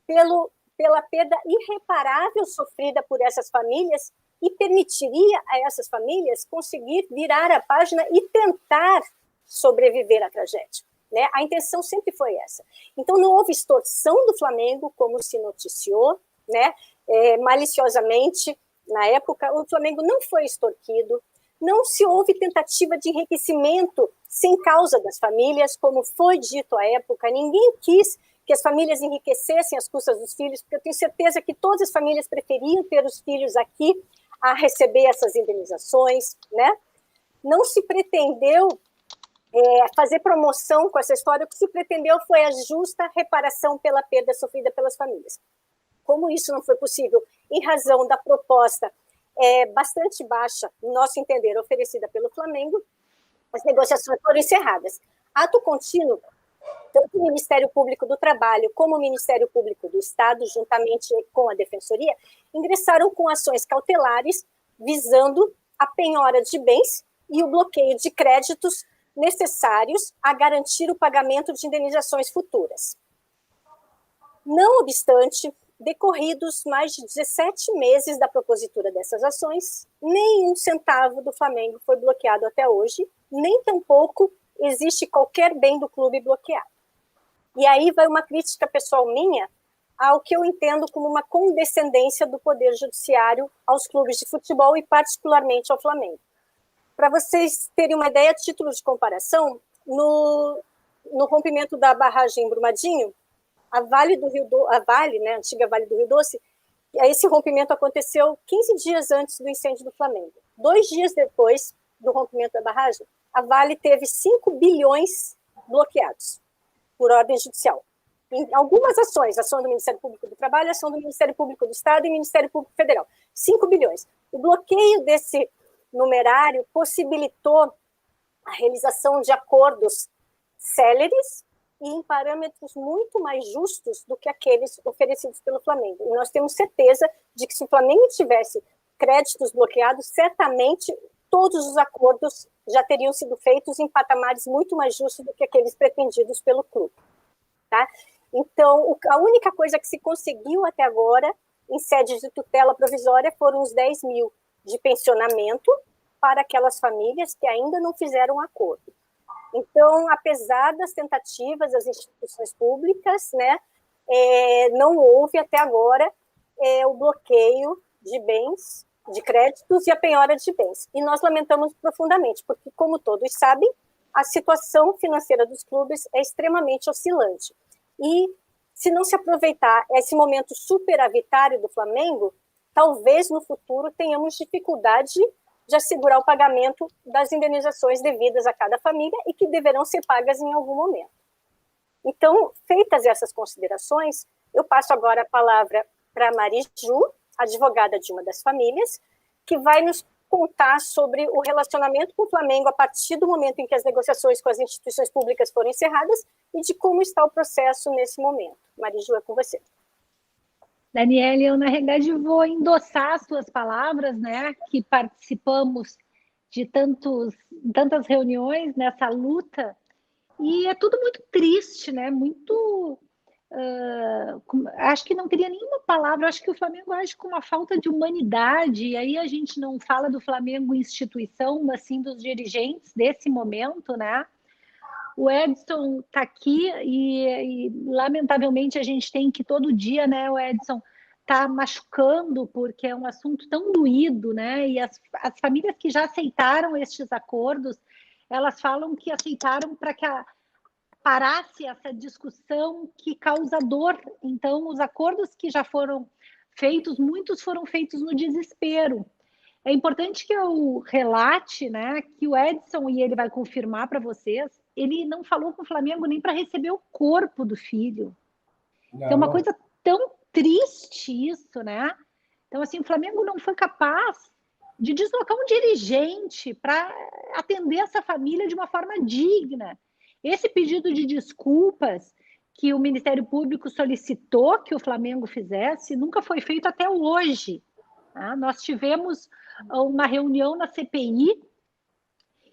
pela perda irreparável sofrida por essas famílias e permitiria a essas famílias conseguir virar a página e tentar sobreviver à tragédia. Né? A intenção sempre foi essa. Então, não houve extorsão do Flamengo, como se noticiou, né? Maliciosamente, na época, o Flamengo não foi extorquido, não se houve tentativa de enriquecimento sem causa das famílias, como foi dito à época. Ninguém quis que as famílias enriquecessem às custas dos filhos, porque eu tenho certeza que todas as famílias preferiam ter os filhos aqui a receber essas indenizações, né? Não se pretendeu fazer promoção com essa história, o que se pretendeu foi a justa reparação pela perda sofrida pelas famílias. Como isso não foi possível, em razão da proposta bastante baixa, no nosso entender, oferecida pelo Flamengo, as negociações foram encerradas. Ato contínuo, tanto o Ministério Público do Trabalho como o Ministério Público do Estado, juntamente com a Defensoria, ingressaram com ações cautelares visando a penhora de bens e o bloqueio de créditos necessários a garantir o pagamento de indenizações futuras. Não obstante, decorridos mais de 17 meses da propositura dessas ações, nem um centavo do Flamengo foi bloqueado até hoje, nem tampouco existe qualquer bem do clube bloqueado. E aí vai uma crítica pessoal minha ao que eu entendo como uma condescendência do Poder Judiciário aos clubes de futebol e particularmente ao Flamengo. Para vocês terem uma ideia, a título de comparação, no rompimento da barragem em Brumadinho, a Vale, né, a antiga Vale do Rio Doce, esse rompimento aconteceu 15 dias antes do incêndio do Flamengo. 2 dias depois do rompimento da barragem, a Vale teve 5 bilhões bloqueados por ordem judicial. Em algumas ações, ação do Ministério Público do Trabalho, ação do Ministério Público do Estado e Ministério Público Federal. 5 bilhões. O bloqueio desse numerário possibilitou a realização de acordos céleres e em parâmetros muito mais justos do que aqueles oferecidos pelo Flamengo. E nós temos certeza de que se o Flamengo tivesse créditos bloqueados, certamente todos os acordos já teriam sido feitos em patamares muito mais justos do que aqueles pretendidos pelo clube. Tá? Então, a única coisa que se conseguiu até agora, em sede de tutela provisória, foram os 10 mil de pensionamento para aquelas famílias que ainda não fizeram acordo. Então, apesar das tentativas das instituições públicas, né, não houve até agora o bloqueio de bens, de créditos e a penhora de bens. E nós lamentamos profundamente, porque, como todos sabem, a situação financeira dos clubes é extremamente oscilante. E, se não se aproveitar esse momento superavitário do Flamengo, talvez no futuro tenhamos dificuldade de assegurar o pagamento das indenizações devidas a cada família e que deverão ser pagas em algum momento. Então, feitas essas considerações, eu passo agora a palavra para a Mariju, advogada de uma das famílias, que vai nos contar sobre o relacionamento com o Flamengo a partir do momento em que as negociações com as instituições públicas foram encerradas e de como está o processo nesse momento. Mariju, é com você. Daniele, eu, na realidade, vou endossar as suas palavras, né, que participamos de tantas reuniões nessa luta, e é tudo muito triste, né, muito... acho que não teria nenhuma palavra, acho que o Flamengo age com uma falta de humanidade, e aí a gente não fala do Flamengo instituição, mas sim dos dirigentes desse momento, né? O Edson está aqui e, lamentavelmente, a gente tem que todo dia, né, o Edson está machucando, porque é um assunto tão doído, né? E as famílias que já aceitaram estes acordos, elas falam que aceitaram para que parasse essa discussão que causa dor. Então, os acordos que já foram feitos, muitos foram feitos no desespero. É importante que eu relate, né, que o Edson, e ele vai confirmar para vocês, ele não falou com o Flamengo nem para receber o corpo do filho. Não. É uma coisa tão triste isso, né? Então, assim, o Flamengo não foi capaz de deslocar um dirigente para atender essa família de uma forma digna. Esse pedido de desculpas que o Ministério Público solicitou que o Flamengo fizesse nunca foi feito até hoje. Tá? Nós tivemos uma reunião na CPI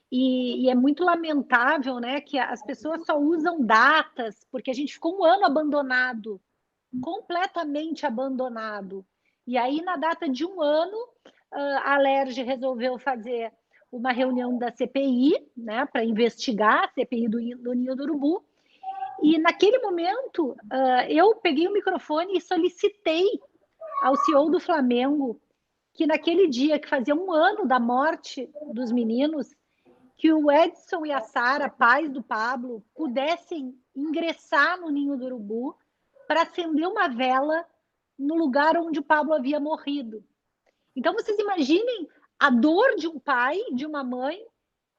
e é muito lamentável, né, que as pessoas só usam datas, porque a gente ficou um ano abandonado, completamente abandonado. E aí, na data de um ano, a Alerj resolveu fazer uma reunião da CPI, né, para investigar a CPI do Ninho do Urubu. E naquele momento, eu peguei o microfone e solicitei ao CEO do Flamengo que naquele dia, que fazia um ano da morte dos meninos, que o Edson e a Sara, pais do Pablo, pudessem ingressar no Ninho do Urubu para acender uma vela no lugar onde o Pablo havia morrido. Então, vocês imaginem a dor de um pai, de uma mãe,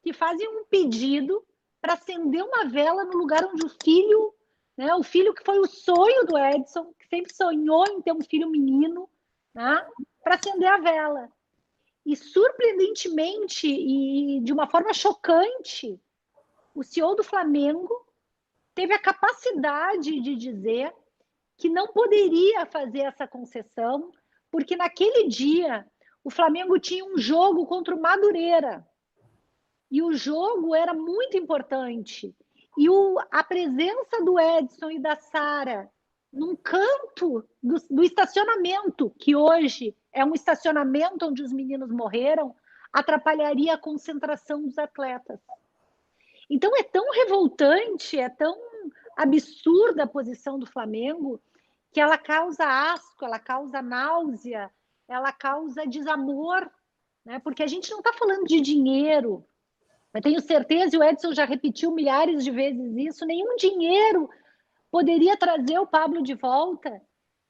que fazem um pedido para acender uma vela no lugar onde o filho, né, o filho que foi o sonho do Edson, que sempre sonhou em ter um filho menino, né, para acender a vela. E, surpreendentemente, e de uma forma chocante, o CEO do Flamengo teve a capacidade de dizer que não poderia fazer essa concessão, porque naquele dia o Flamengo tinha um jogo contra o Madureira. E o jogo era muito importante. E a presença do Edson e da Sara num canto do estacionamento, que hoje é um estacionamento onde os meninos morreram, atrapalharia a concentração dos atletas. Então é tão revoltante, é tão absurda a posição do Flamengo, que ela causa asco, ela causa náusea, ela causa desamor, né? Porque a gente não está falando de dinheiro. Eu tenho certeza, e o Edson já repetiu milhares de vezes isso, nenhum dinheiro poderia trazer o Pablo de volta.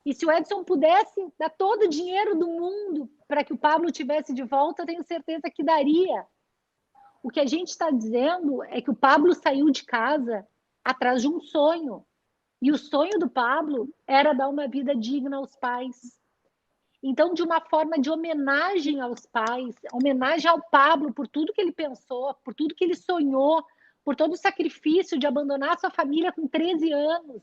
E se o Edson pudesse dar todo o dinheiro do mundo para que o Pablo tivesse de volta, eu tenho certeza que daria. O que a gente está dizendo é que o Pablo saiu de casa atrás de um sonho. E o sonho do Pablo era dar uma vida digna aos pais. Então, de uma forma de homenagem aos pais, homenagem ao Pablo por tudo que ele pensou, por tudo que ele sonhou, por todo o sacrifício de abandonar sua família com 13 anos,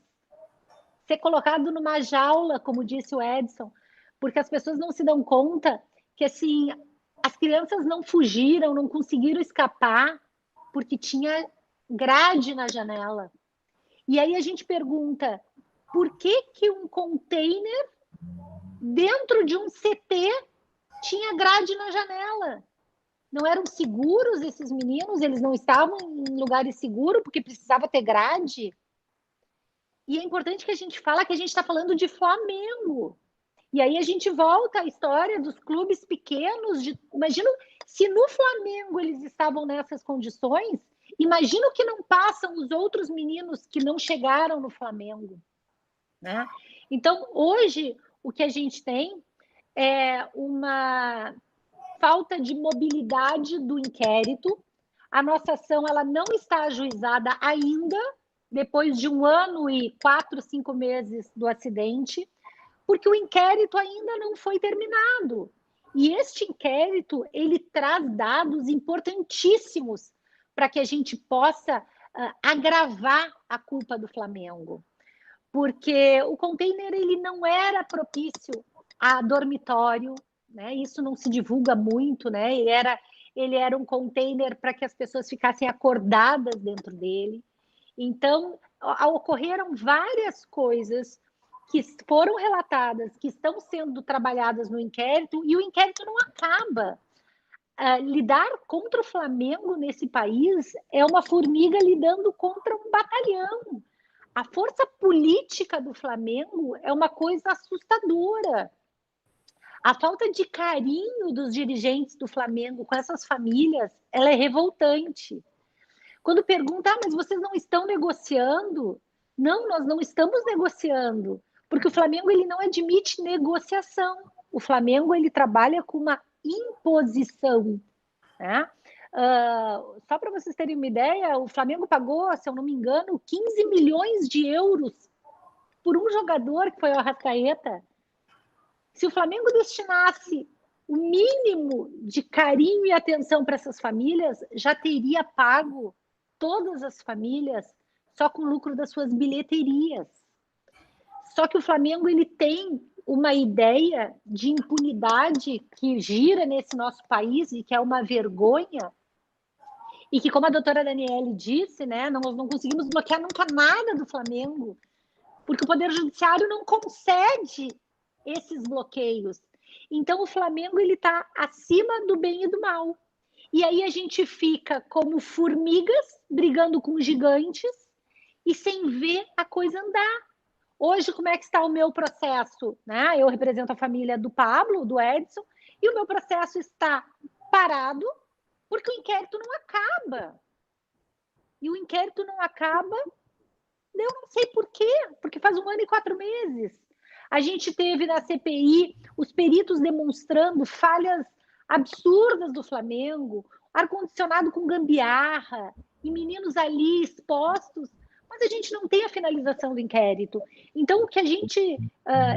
ser colocado numa jaula, como disse o Edson, porque as pessoas não se dão conta que, assim, as crianças não fugiram, não conseguiram escapar, porque tinha grade na janela. E aí a gente pergunta, por que um container dentro de um CT tinha grade na janela? Não eram seguros esses meninos? Eles não estavam em lugares seguros porque precisava ter grade? E é importante que a gente fale que a gente está falando de Flamengo. E aí a gente volta à história dos clubes pequenos. Imagina se no Flamengo eles estavam nessas condições, imagina o que não passam os outros meninos que não chegaram no Flamengo, né? Então, hoje, o que a gente tem é uma falta de mobilidade do inquérito. A nossa ação ela não está ajuizada ainda, depois de 1 ano e 4, 5 meses do acidente, porque o inquérito ainda não foi terminado. E este inquérito, ele traz dados importantíssimos para que a gente possa agravar a culpa do Flamengo. Porque o container ele não era propício a dormitório, né? Isso não se divulga muito, né? Ele era um container para que as pessoas ficassem acordadas dentro dele. Então, ocorreram várias coisas que foram relatadas, que estão sendo trabalhadas no inquérito, e o inquérito não acaba. Lidar contra o Flamengo nesse país é uma formiga lidando contra um batalhão. A força política do Flamengo é uma coisa assustadora. A falta de carinho dos dirigentes do Flamengo com essas famílias, ela é revoltante. Quando perguntam, mas vocês não estão negociando? Não, nós não estamos negociando, porque o Flamengo ele não admite negociação. O Flamengo ele trabalha com uma imposição, né? Só para vocês terem uma ideia, o Flamengo pagou, se eu não me engano, 15 milhões de euros por um jogador que foi o Arrascaeta. Se o Flamengo destinasse o mínimo de carinho e atenção para essas famílias, já teria pago todas as famílias só com o lucro das suas bilheterias. Só que o Flamengo ele tem uma ideia de impunidade que gira nesse nosso país e que é uma vergonha, e que, como a doutora Daniele disse, né, nós não conseguimos bloquear nunca nada do Flamengo, porque o Poder Judiciário não concede esses bloqueios. Então, o Flamengo está acima do bem e do mal. E aí a gente fica como formigas brigando com gigantes e sem ver a coisa andar. Hoje, como é que está o meu processo? Né? Eu represento a família do Pablo, do Edson, e o meu processo está parado porque o inquérito não acaba. E o inquérito não acaba, eu não sei por quê, porque faz 1 ano e 4 meses. A gente teve na CPI os peritos demonstrando falhas absurdas do Flamengo, ar-condicionado com gambiarra, e meninos ali expostos, mas a gente não tem a finalização do inquérito. Então, o que a gente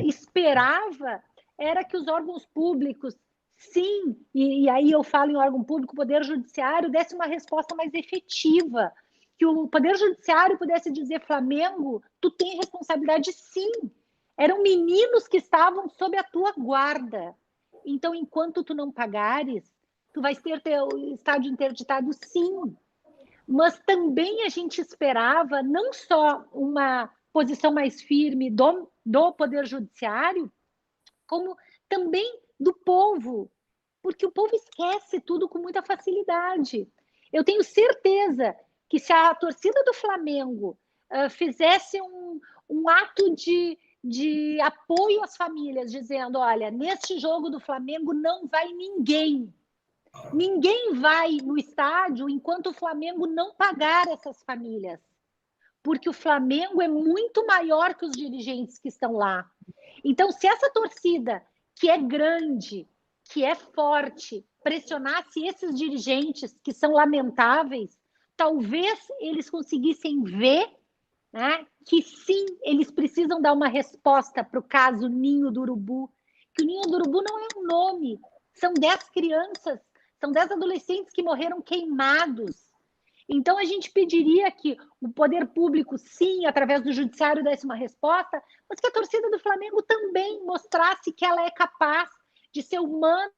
esperava era que os órgãos públicos, sim, e aí eu falo em órgão público, o Poder Judiciário, desse uma resposta mais efetiva, que o Poder Judiciário pudesse dizer, Flamengo, tu tem responsabilidade sim, eram meninos que estavam sob a tua guarda, então enquanto tu não pagares, tu vais ter teu estádio interditado, sim. Mas também a gente esperava não só uma posição mais firme do Poder Judiciário, como também do povo, porque o povo esquece tudo com muita facilidade. Eu tenho certeza que se a torcida do Flamengo fizesse um ato de apoio às famílias, dizendo, olha, neste jogo do Flamengo não vai ninguém. Ninguém vai no estádio enquanto o Flamengo não pagar essas famílias. Porque o Flamengo é muito maior que os dirigentes que estão lá. Então, se essa torcida, que é grande, que é forte, pressionasse esses dirigentes, que são lamentáveis, talvez eles conseguissem ver, né, que sim, eles precisam dar uma resposta para o caso Ninho do Urubu, que o Ninho do Urubu não é um nome, são 10 crianças, são 10 adolescentes que morreram queimados. Então, a gente pediria que o poder público, sim, através do judiciário, desse uma resposta, mas que a torcida do Flamengo também mostrasse que ela é capaz de ser humana.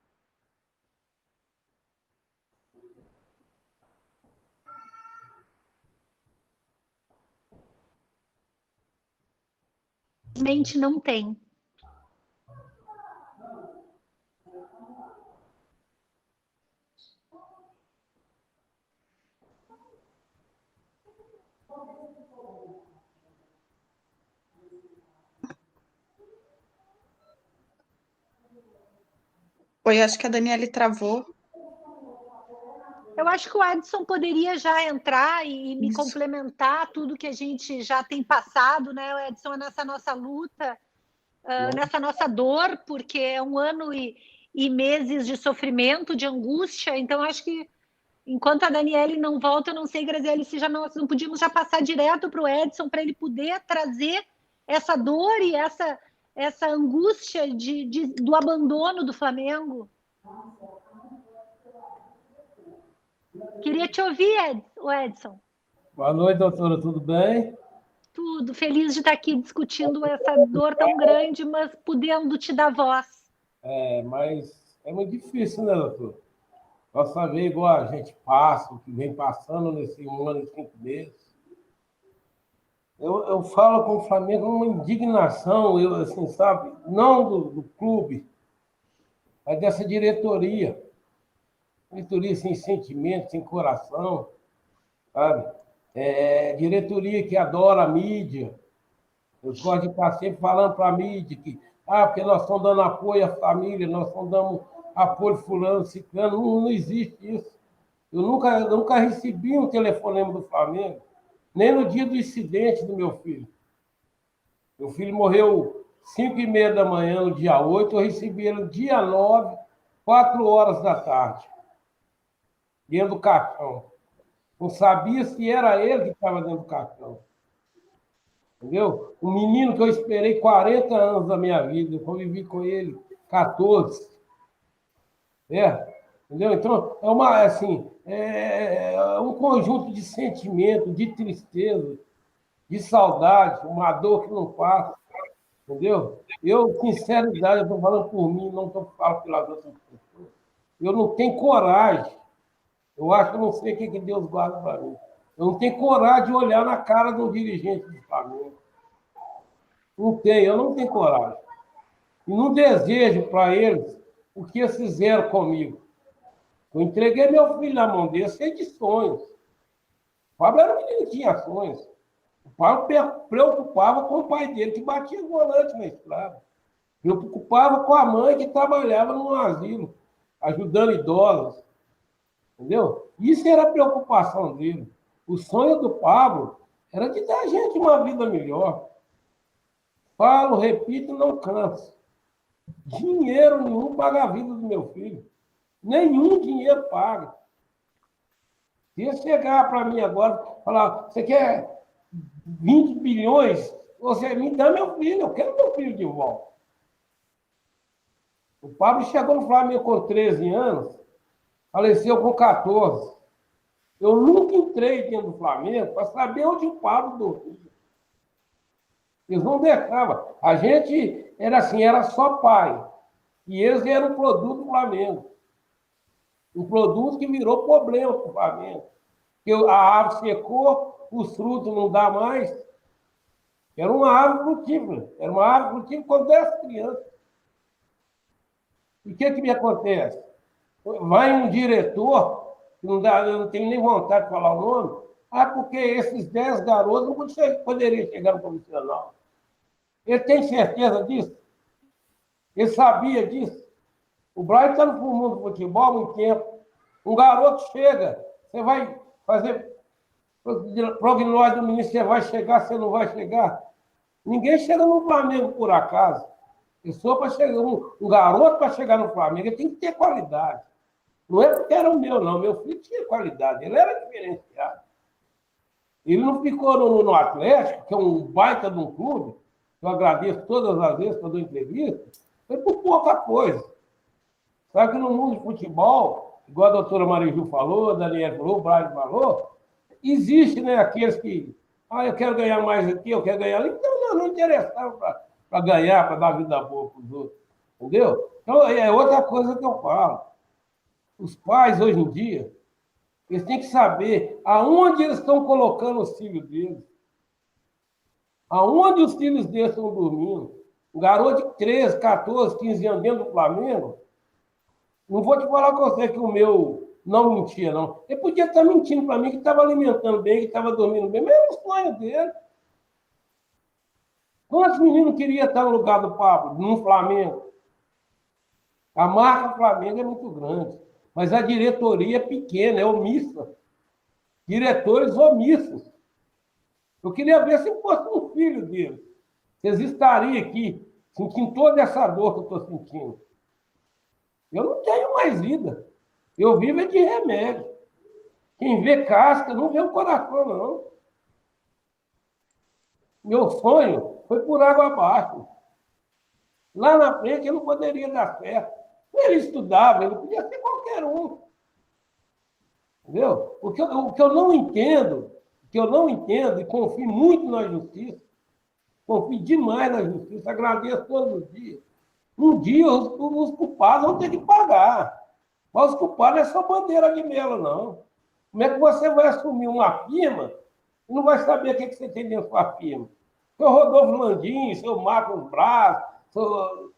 Mente não tem. Oi, acho que a Daniele travou. Eu acho que o Edson poderia já entrar e me complementar tudo que a gente já tem passado, né, Edson, nessa nossa luta, nessa nossa dor, porque é um ano e meses de sofrimento, de angústia. Então, acho que enquanto a Daniele não volta, eu não sei, Graziele, se já não podíamos já passar direto para o Edson, para ele poder trazer essa dor e essa angústia do abandono do Flamengo. Queria te ouvir, Edson. Boa noite, doutora, tudo bem? Tudo, feliz de estar aqui discutindo essa dor tão grande, mas podendo te dar voz. Mas é muito difícil, né, doutor? Nós saber igual a gente passa, o que vem passando nesse 1 ano e 5 meses. Eu falo com o Flamengo uma indignação, eu assim, sabe? Não do clube, mas dessa diretoria. Diretoria sem sentimento, sem coração, sabe? Diretoria que adora a mídia. Eu gosto de estar sempre falando para a mídia que, porque nós estamos dando apoio à família, nós estamos dando apoio fulano, ciclano. Não existe isso. Eu nunca recebi um telefonema do Flamengo, nem no dia do incidente do meu filho. Meu filho morreu 5h30 da manhã, no dia 8, eu recebi ele no dia 9, 4 horas da tarde, dentro do caixão. Não sabia se era ele que estava dentro do caixão. Entendeu? Um menino que eu esperei 40 anos da minha vida, eu convivi com ele 14. Entendeu? Então, é um conjunto de sentimento, de tristeza, de saudade, uma dor que não passa. Entendeu? Eu, sinceridade, eu estou falando por mim, não estou falando pelas outras pessoas. Eu não tenho coragem. Eu acho que eu não sei o que Deus guarda para mim. Eu não tenho coragem de olhar na cara de um dirigente do Flamengo. Eu não tenho coragem. E não desejo para eles o que eles fizeram comigo. Eu entreguei meu filho na mão deles, cheio de sonhos. O Pablo era um menino que tinha sonhos. O Pablo preocupava com o pai dele, que batia volante na estrada. Preocupava com a mãe que trabalhava num asilo, ajudando idosos. Entendeu? Isso era a preocupação dele. O sonho do Pablo era de dar a gente uma vida melhor. Falo, repito, não canso. Dinheiro nenhum paga a vida do meu filho. Nenhum dinheiro paga. Se ele chegar para mim agora e falar, você quer 20 bilhões? Você me dá meu filho, eu quero meu filho de volta. O Pablo chegou no Flamengo com 13 anos, faleceu com 14. Eu nunca entrei dentro do Flamengo para saber onde o Pablo dormia. Eles não deixavam. A gente era assim, era só pai. E eles eram um produto do Flamengo. Um produto que virou problema para o Flamengo. Porque a árvore secou, os frutos não dá mais. Era uma árvore frutífera. Era uma árvore frutífera com 10 crianças. E o que me acontece? Vai um diretor, que não dá, eu não tenho nem vontade de falar o nome, porque esses 10 garotos não poderiam chegar no profissional. Ele tem certeza disso? Ele sabia disso? O Brian está no mundo do futebol há muito tempo. Um garoto chega, você vai fazer prognóstico do ministro, você vai chegar, você não vai chegar. Ninguém chega no Flamengo por acaso. Para chegar, um garoto para chegar no Flamengo, ele tem que ter qualidade. Não é porque era o meu, não. Meu filho tinha qualidade, ele era diferenciado. Ele não ficou no Atlético, que é um baita de um clube, eu agradeço todas as vezes quando eu entrevista, foi por pouca coisa. Sabe que no mundo de futebol, igual a doutora Mariju falou, a Daniela falou, o Brian falou, existe, né, aqueles que, eu quero ganhar mais aqui, eu quero ganhar ali, então não interessava para ganhar, para dar vida boa para os outros. Entendeu? Então, é outra coisa que eu falo. Os pais, hoje em dia, eles têm que saber aonde eles estão colocando os filhos deles. Aonde os filhos deles estão dormindo. Um garoto de 13, 14, 15 anos dentro do Flamengo, não vou te falar com você que o meu não mentia, não. Ele podia estar mentindo para mim que estava alimentando bem, que estava dormindo bem, mas era o sonho dele. Quantos meninos queriam estar no lugar do Pablo, no Flamengo? A marca Flamengo é muito grande, mas a diretoria é pequena, é omissa. Diretores omissos. Eu queria ver se fosse um filho dele. Vocês estariam aqui sentindo toda essa dor que eu estou sentindo. Eu não tenho mais vida. Eu vivo é de remédio. Quem vê casca não vê o coração, não. Meu sonho foi por água abaixo. Lá na frente eu não poderia dar certo. Ele estudava, ele podia ser qualquer um. Entendeu? O que eu não entendo, e confio muito na justiça, confio demais na justiça, agradeço todos os dias. Um dia os culpados vão ter que pagar. Mas os culpados não é só bandeira de melo, não. Como é que você vai assumir uma firma e não vai saber o que você tem dentro da sua firma? Seu Rodolfo Landim, seu Marcos Braz, seu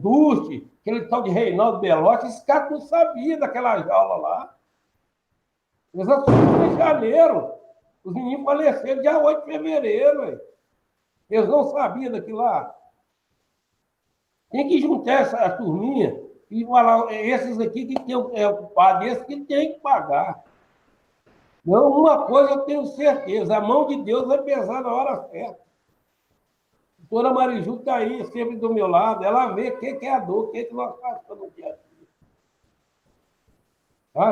Duste, aquele tal de Reinaldo Belotti, esses caras não sabiam daquela jaula lá. Eles assumiram em janeiro. Os meninos faleceram dia 8 de fevereiro. Véio. Eles não sabiam daquilo lá. Tem que juntar essa turminha e falar, esses aqui que tem ocupado, esses que tem que pagar. Não, uma coisa eu tenho certeza, a mão de Deus vai pesar na hora certa. A doutora Mariju está aí, sempre do meu lado, ela vê o que é a dor, o que nós passamos no dia a dia.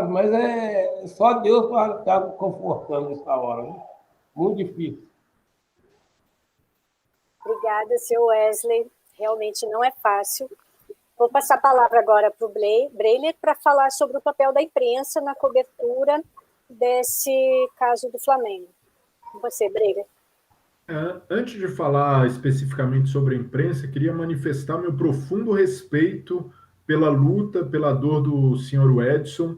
Mas é só Deus para estar confortando nessa hora, né? Muito difícil. Obrigada, senhor Wesley. Realmente não é fácil. Vou passar a palavra agora para o Breiler para falar sobre o papel da imprensa na cobertura desse caso do Flamengo. Com você, Breiler. Antes de falar especificamente sobre a imprensa, queria manifestar meu profundo respeito pela luta, pela dor do senhor Edson.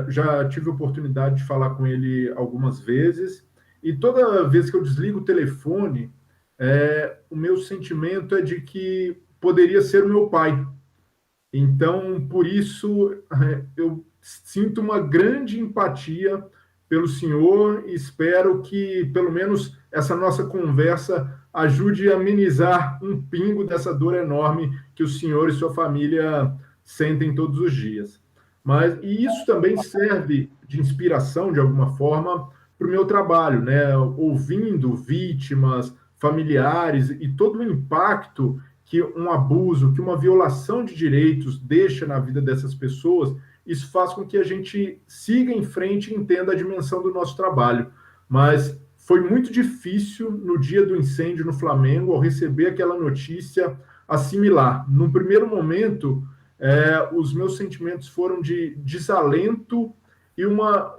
Já tive a oportunidade de falar com ele algumas vezes, e toda vez que eu desligo o telefone, o meu sentimento é de que poderia ser o meu pai. Então, por isso, eu sinto uma grande empatia pelo senhor e espero que, pelo menos, essa nossa conversa ajude a amenizar um pingo dessa dor enorme que o senhor e sua família sentem todos os dias. E isso também serve de inspiração, de alguma forma, para o meu trabalho, né? Ouvindo vítimas, familiares e todo o impacto que um abuso, que uma violação de direitos deixa na vida dessas pessoas, isso faz com que a gente siga em frente e entenda a dimensão do nosso trabalho. Mas foi muito difícil, no dia do incêndio no Flamengo, ao receber aquela notícia, assimilar. No primeiro momento, os meus sentimentos foram de desalento e uma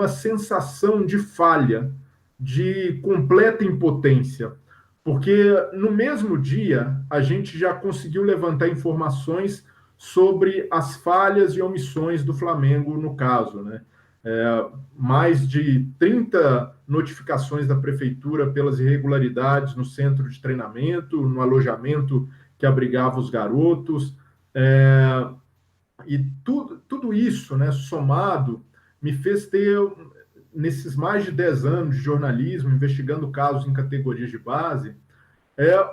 sensação de falha, de completa impotência, porque no mesmo dia a gente já conseguiu levantar informações sobre as falhas e omissões do Flamengo no caso, né? Mais de 30 notificações da prefeitura pelas irregularidades no centro de treinamento, no alojamento que abrigava os garotos, e tudo isso, né, somado, me fez ter, nesses mais de 10 anos de jornalismo, investigando casos em categorias de base,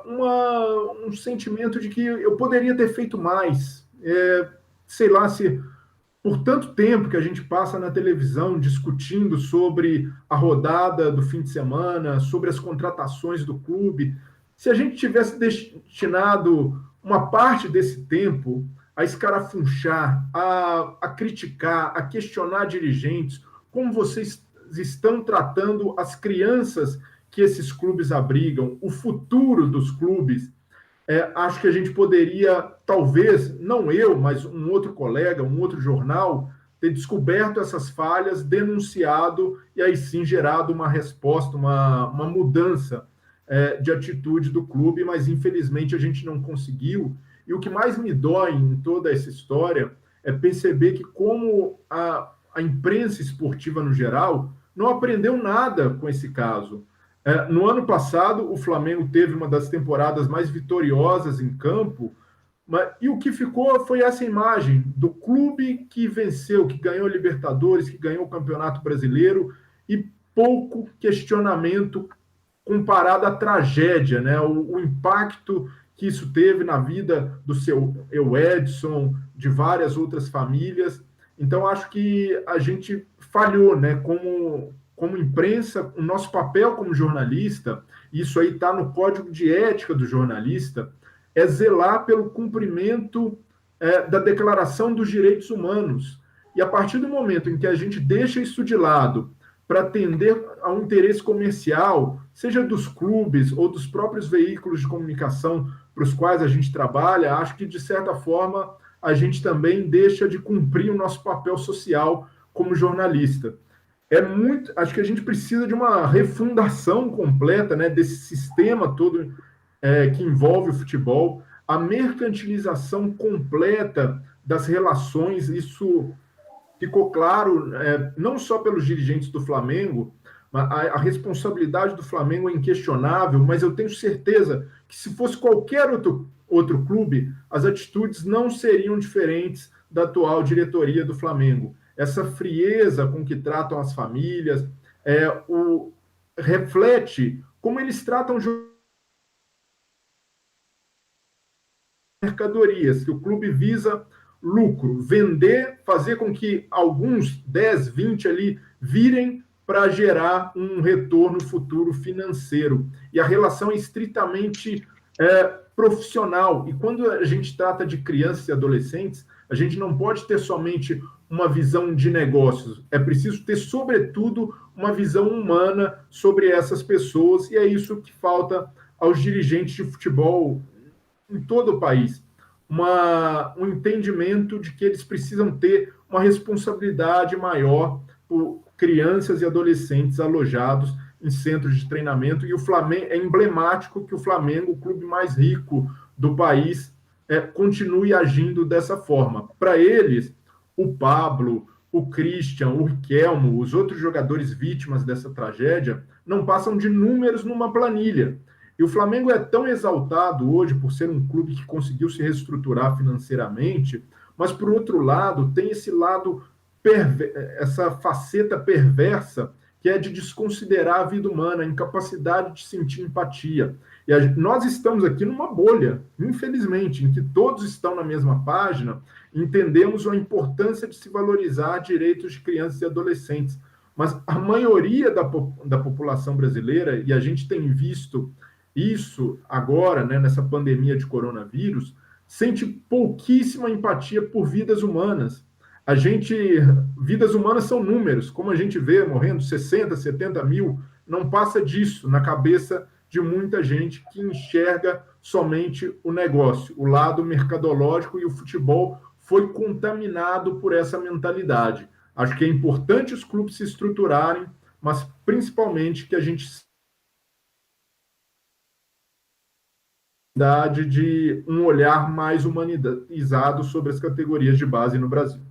um sentimento de que eu poderia ter feito mais. Sei lá, se por tanto tempo que a gente passa na televisão discutindo sobre a rodada do fim de semana, sobre as contratações do clube, se a gente tivesse destinado uma parte desse tempo a escarafunchar, a criticar, a questionar dirigentes, como vocês estão tratando as crianças que esses clubes abrigam, o futuro dos clubes, acho que a gente poderia, talvez, não eu, mas um outro colega, um outro jornal, ter descoberto essas falhas, denunciado e aí sim gerado uma resposta, uma mudança de atitude do clube, mas infelizmente a gente não conseguiu. E o que mais me dói em toda essa história é perceber que como a imprensa esportiva no geral não aprendeu nada com esse caso. No ano passado, o Flamengo teve uma das temporadas mais vitoriosas em campo, e o que ficou foi essa imagem do clube que venceu, que ganhou a Libertadores, que ganhou o Campeonato Brasileiro, e pouco questionamento comparado à tragédia, né? O impacto que isso teve na vida do seu Edson, de várias outras famílias. Então, acho que a gente falhou, né? Como imprensa, o nosso papel como jornalista, isso aí está no código de ética do jornalista, é zelar pelo cumprimento da Declaração dos Direitos Humanos. E a partir do momento em que a gente deixa isso de lado para atender a um interesse comercial, seja dos clubes ou dos próprios veículos de comunicação para os quais a gente trabalha, acho que, de certa forma, a gente também deixa de cumprir o nosso papel social como jornalista. Acho que a gente precisa de uma refundação completa, né, desse sistema todo que envolve o futebol, a mercantilização completa das relações. Isso ficou claro não só pelos dirigentes do Flamengo, mas a responsabilidade do Flamengo é inquestionável, mas eu tenho certeza que se fosse qualquer outro clube, as atitudes não seriam diferentes da atual diretoria do Flamengo. Essa frieza com que tratam as famílias, reflete como eles tratam mercadorias, que o clube visa lucro, vender, fazer com que alguns 10, 20 ali virem para gerar um retorno futuro financeiro. E a relação é estritamente profissional. E quando a gente trata de crianças e adolescentes, a gente não pode ter somente uma visão de negócios, é preciso ter, sobretudo, uma visão humana sobre essas pessoas, e é isso que falta aos dirigentes de futebol em todo o país. Um entendimento de que eles precisam ter uma responsabilidade maior por crianças e adolescentes alojados em centros de treinamento, e o Flamengo é emblemático que o Flamengo, o clube mais rico do país, continue agindo dessa forma. Para eles, o Pablo, o Christian, o Riquelmo, os outros jogadores vítimas dessa tragédia, não passam de números numa planilha. E o Flamengo é tão exaltado hoje por ser um clube que conseguiu se reestruturar financeiramente, mas, por outro lado, tem esse lado, essa faceta perversa, que é de desconsiderar a vida humana, a incapacidade de sentir empatia. E nós estamos aqui numa bolha, infelizmente, em que todos estão na mesma página, entendemos a importância de se valorizar direitos de crianças e adolescentes. Mas a maioria da população brasileira, e a gente tem visto isso agora, né, nessa pandemia de coronavírus, sente pouquíssima empatia por vidas humanas. Vidas humanas são números, como a gente vê morrendo 60, 70 mil, não passa disso na cabeça de muita gente que enxerga somente o negócio, o lado mercadológico, e o futebol foi contaminado por essa mentalidade. Acho que é importante os clubes se estruturarem, mas principalmente que a gente de um olhar mais humanizado sobre as categorias de base no Brasil.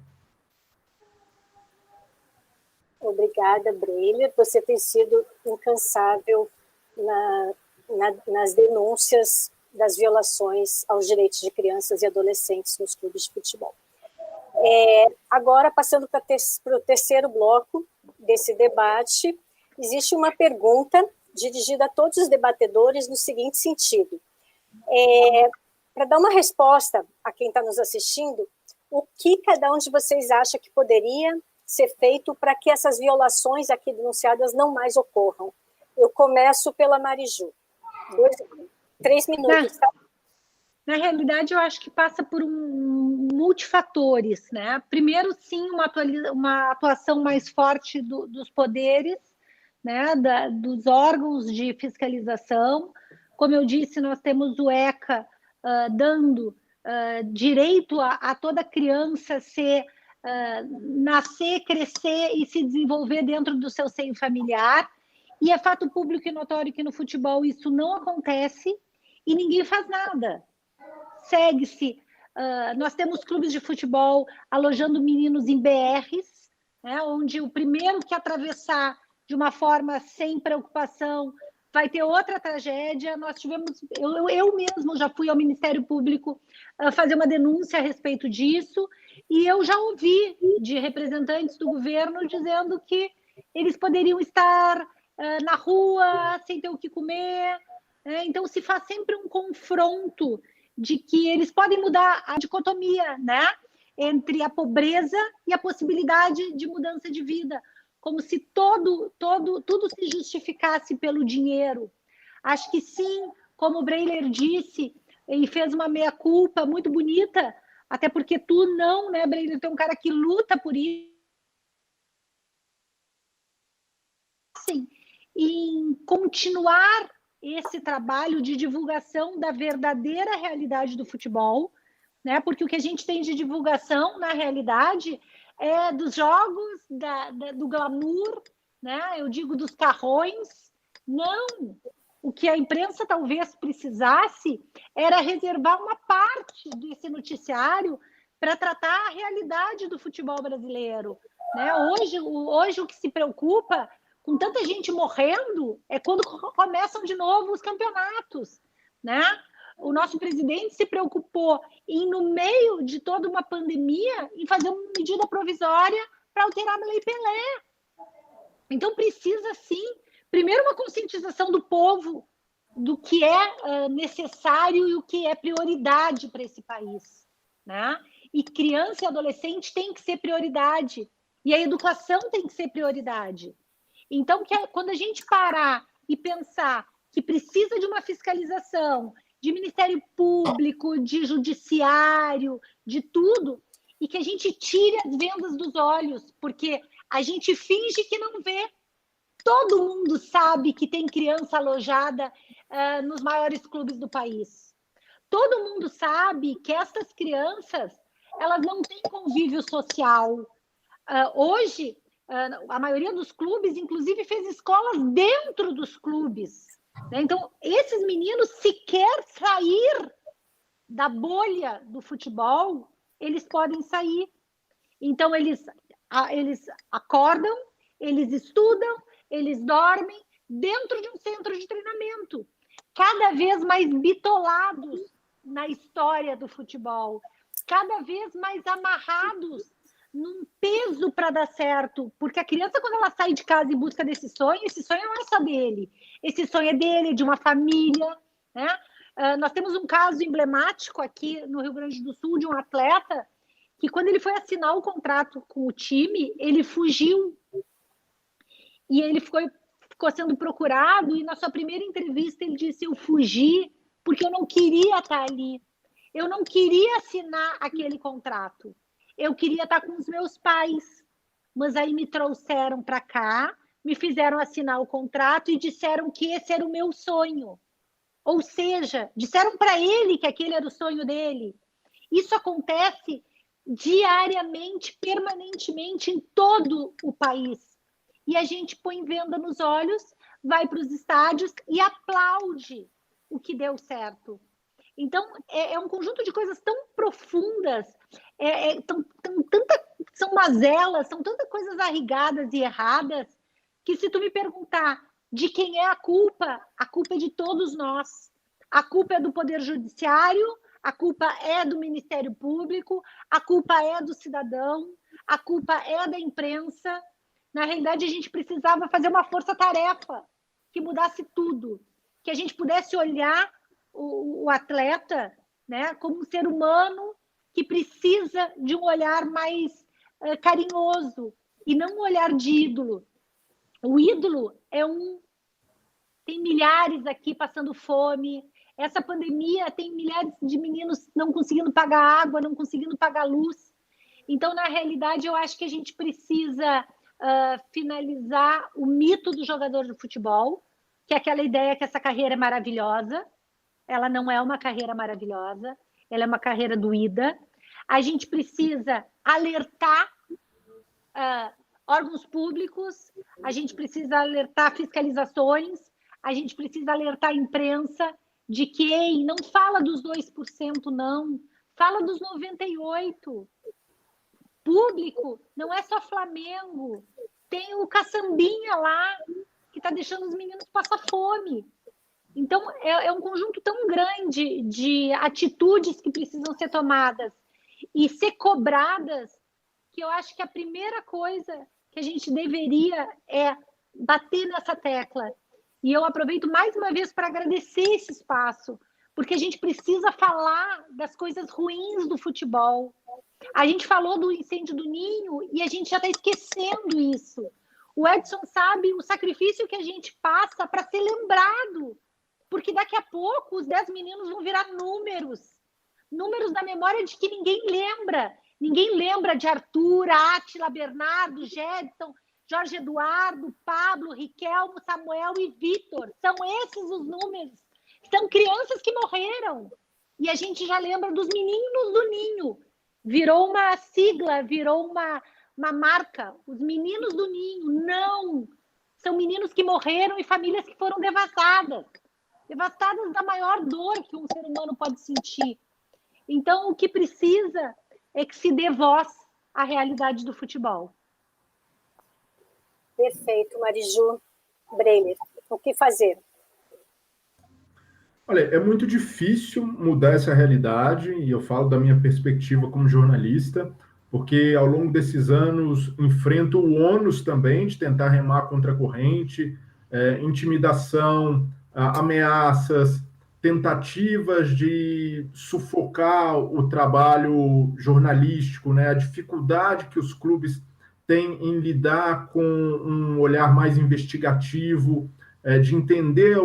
Obrigada, Breiler. Você tem sido incansável nas denúncias das violações aos direitos de crianças e adolescentes nos clubes de futebol. Agora, passando para o terceiro bloco desse debate, existe uma pergunta dirigida a todos os debatedores no seguinte sentido. Para dar uma resposta a quem está nos assistindo, o que cada um de vocês acha que poderia ser feito para que essas violações aqui denunciadas não mais ocorram? Eu começo pela Mariju. 3 minutos, tá? Na realidade, eu acho que passa por multifatores, né? Primeiro, sim, uma atuação mais forte dos poderes, né? Dos órgãos de fiscalização. Como eu disse, nós temos o ECA dando direito a toda criança nascer, crescer e se desenvolver dentro do seu seio familiar. E é fato público e notório que no futebol isso não acontece e ninguém faz nada. Segue-se. Nós temos clubes de futebol alojando meninos em BRs, né, onde o primeiro que atravessar de uma forma sem preocupação vai ter outra tragédia. Nós tivemos, eu mesmo já fui ao Ministério Público fazer uma denúncia a respeito disso, e eu já ouvi de representantes do governo dizendo que eles poderiam estar na rua sem ter o que comer. Então, se faz sempre um confronto de que eles podem mudar a dicotomia, né, entre a pobreza e a possibilidade de mudança de vida, como se tudo se justificasse pelo dinheiro. Acho que sim, como o Breiler disse, e fez uma meia-culpa muito bonita, até porque tu não, né, Breiler, tu é um cara que luta por isso, assim, em continuar esse trabalho de divulgação da verdadeira realidade do futebol, né? Porque o que a gente tem de divulgação, na realidade, é dos jogos, do glamour, né? Eu digo dos carrões. Não! O que a imprensa talvez precisasse era reservar uma parte desse noticiário para tratar a realidade do futebol brasileiro, né? Hoje o que se preocupa, com tanta gente morrendo, é quando começam de novo os campeonatos, né? O nosso presidente se preocupou em, no meio de toda uma pandemia, em fazer uma medida provisória para alterar a Lei Pelé. Então, precisa, sim, primeiro, uma conscientização do povo do que é necessário e o que é prioridade para esse país, né? E criança e adolescente tem que ser prioridade, e a educação tem que ser prioridade. Então, quando a gente parar e pensar que precisa de uma fiscalização, de Ministério Público, de Judiciário, de tudo, e que a gente tire as vendas dos olhos, porque a gente finge que não vê. Todo mundo sabe que tem criança alojada nos maiores clubes do país. Todo mundo sabe que essas crianças, elas não têm convívio social. Hoje, a maioria dos clubes, inclusive, fez escolas dentro dos clubes. Né? Então, esses meninos sequer sair da bolha do futebol, eles podem sair. Então, eles acordam, eles estudam, eles dormem dentro de um centro de treinamento, cada vez mais bitolados na história do futebol, cada vez mais amarrados num peso para dar certo, porque a criança, quando ela sai de casa e busca desse sonho, esse sonho não é só dele, esse sonho é dele, de uma família, né? Nós temos um caso emblemático aqui no Rio Grande do Sul de um atleta que, quando ele foi assinar o contrato com o time, ele fugiu e ele ficou sendo procurado, e na sua primeira entrevista ele disse: eu fugi porque eu não queria estar ali, eu não queria assinar aquele contrato. Eu queria estar com os meus pais, mas aí me trouxeram para cá, me fizeram assinar o contrato e disseram que esse era o meu sonho. Ou seja, disseram para ele que aquele era o sonho dele. Isso acontece diariamente, permanentemente, em todo o país. E a gente põe venda nos olhos, vai para os estádios e aplaude o que deu certo. Então, é um conjunto de coisas tão profundas, são mazelas, são tantas coisas arrigadas e erradas, que se tu me perguntar de quem é a culpa é de todos nós. A culpa é do Poder Judiciário, a culpa é do Ministério Público, a culpa é do cidadão, a culpa é da imprensa. Na realidade, a gente precisava fazer uma força-tarefa que mudasse tudo, que a gente pudesse olhar o atleta, né, como um ser humano que precisa de um olhar mais carinhoso e não um olhar de ídolo. O ídolo tem milhares aqui passando fome. Essa pandemia tem milhares de meninos não conseguindo pagar água, não conseguindo pagar luz. Então, na realidade, eu acho que a gente precisa finalizar o mito do jogador de futebol, que é aquela ideia que essa carreira é maravilhosa. Ela não é uma carreira maravilhosa, ela é uma carreira doída. A gente precisa alertar órgãos públicos, a gente precisa alertar fiscalizações, a gente precisa alertar a imprensa de que não fala dos 2%, não, fala dos 98%. Público não é só Flamengo, tem o caçambinha lá, que está deixando os meninos passar fome. Então, é um conjunto tão grande de atitudes que precisam ser tomadas e ser cobradas, que eu acho que a primeira coisa que a gente deveria é bater nessa tecla. E eu aproveito mais uma vez para agradecer esse espaço, porque a gente precisa falar das coisas ruins do futebol. A gente falou do incêndio do Ninho e a gente já está esquecendo isso. O Edson sabe o sacrifício que a gente passa para ser lembrado, porque daqui a pouco os 10 meninos vão virar números da memória de que ninguém lembra. Ninguém lembra de Arthur, Átila, Bernardo, Gedson, Jorge Eduardo, Pablo, Riquelmo, Samuel e Vitor. São esses os números. São crianças que morreram. E a gente já lembra dos meninos do Ninho. Virou uma sigla, virou uma marca. Os meninos do Ninho, não. São meninos que morreram e famílias que foram devastadas. Devastadas da maior dor que um ser humano pode sentir. Então, o que precisa é que se dê voz à realidade do futebol. Perfeito, Mariju. Breiner, o que fazer? Olha, é muito difícil mudar essa realidade, e eu falo da minha perspectiva como jornalista, porque ao longo desses anos enfrento o ônus também de tentar remar contra a corrente, intimidação, ameaças, tentativas de sufocar o trabalho jornalístico, né? A dificuldade que os clubes têm em lidar com um olhar mais investigativo, de entender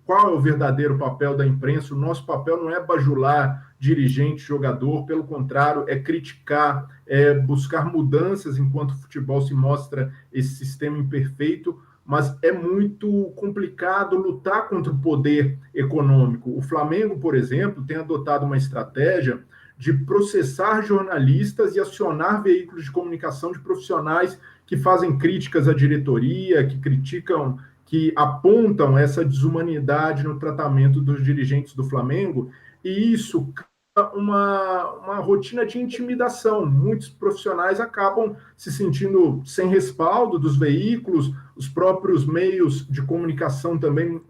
qual é o verdadeiro papel da imprensa. O nosso papel não é bajular dirigente, jogador, pelo contrário, é criticar, é buscar mudanças enquanto o futebol se mostra esse sistema imperfeito, mas é muito complicado lutar contra o poder econômico. O Flamengo, por exemplo, tem adotado uma estratégia de processar jornalistas e acionar veículos de comunicação de profissionais que fazem críticas à diretoria, que criticam, que apontam essa desumanidade no tratamento dos dirigentes do Flamengo, e isso cria uma rotina de intimidação. Muitos profissionais acabam se sentindo sem respaldo dos veículos, os próprios meios de comunicação também,